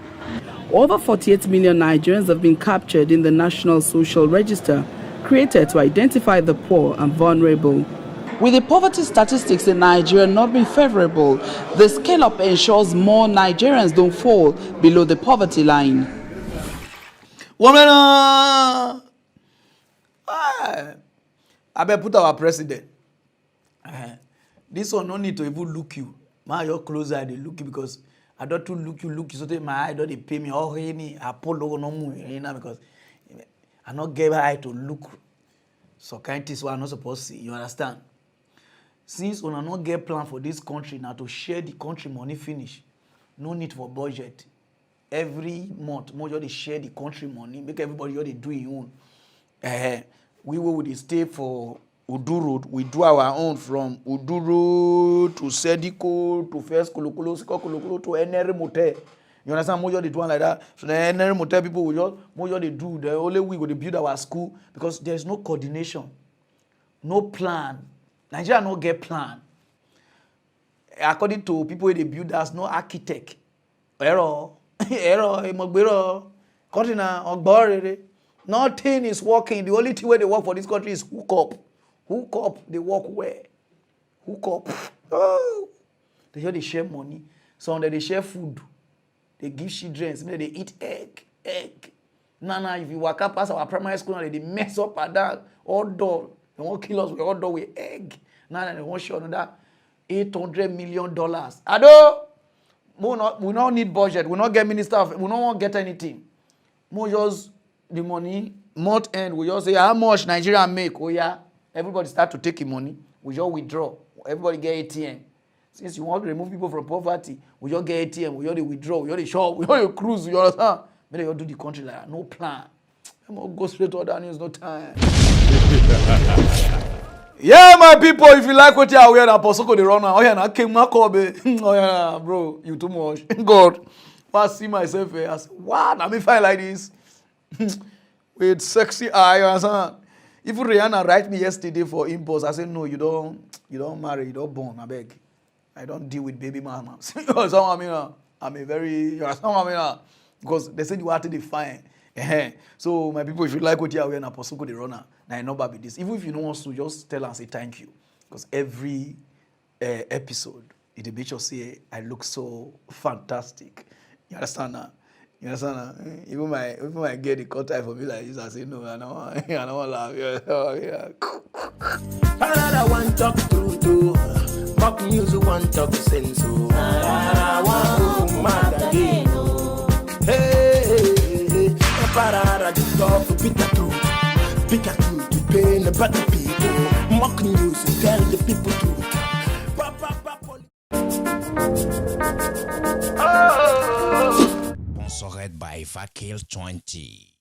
Over 48 million Nigerians have been captured in the National Social Register, created to identify the poor and vulnerable. With the poverty statistics in Nigeria not being favorable, the scale-up ensures more Nigerians don't fall below the poverty line. I better put our president. This one no need to even look you. Your closer they look you because I don't to look you so that my eye don't they pay me all any Apollo no more because I not gave eye to look. So kind is what I'm not supposed to see. You understand? Since we not get plan for this country now to share the country money finish, no need for budget. Every month, more they share the country money, make everybody they do their own. We will stay for Udu Road. We do our own from Udu Road to Sediko to First Kolokolo, Siko Kolokolo to NR Motel. You understand? More they do one like that. So the NR Motel people will just more they do. The only we go to build our school because there is no coordination, no plan. Nigeria no get plan. According to people they build, there's no architect. Error, Mogbero, Continent, Ogb. Nothing is working. The only thing where they work for this country is hook up. Hook up, they work where? Hook up. Oh. They hear they share money. Some they share food. They give children. They eat egg. Nana, if you walk up past our primary school, they mess up at that. All door. They won't kill us with all door with egg. Nana, they won't show another $800 million. Ado, we don't need budget. We don't get minister. We don't want to get anything. We just the money, month end, we just say how much Nigeria make. Oh yeah, everybody start to take the money. We just withdraw. Everybody get ATM. Since you want to remove people from poverty, we just get ATM. We just withdraw. We just shop. We just cruise. You understand? Maybe you do the country like that. No plan. I'm gonna go straight to other news. No time. Yeah, my people, if you like what you are wearing, Apostle the runner. Oh yeah, I came Makobe. Oh yeah, bro, you too much. God, I see myself here. I say, what? I mean, fine like this. With sexy eye, if Rihanna write me yesterday for impulse, I said no, you don't marry, you don't born, I beg. I don't deal with baby mama. I'm a very because they said you have to define. So my people, if you like what you are wearing, Apostle the runner, now I know about this. Even if you don't want to, just tell and say thank you, because every episode, it be just say I look so fantastic. You understand now? You understand? Even my get the cut time for me like this, I say no, I don't want to laugh. Yeah. I want talk to mock news, you want talk sense. I want to mad again. Hey, Pararan just talk to pick a truth, to pain about the people. Mock news and tell the people truth. also heard by Vakil 20.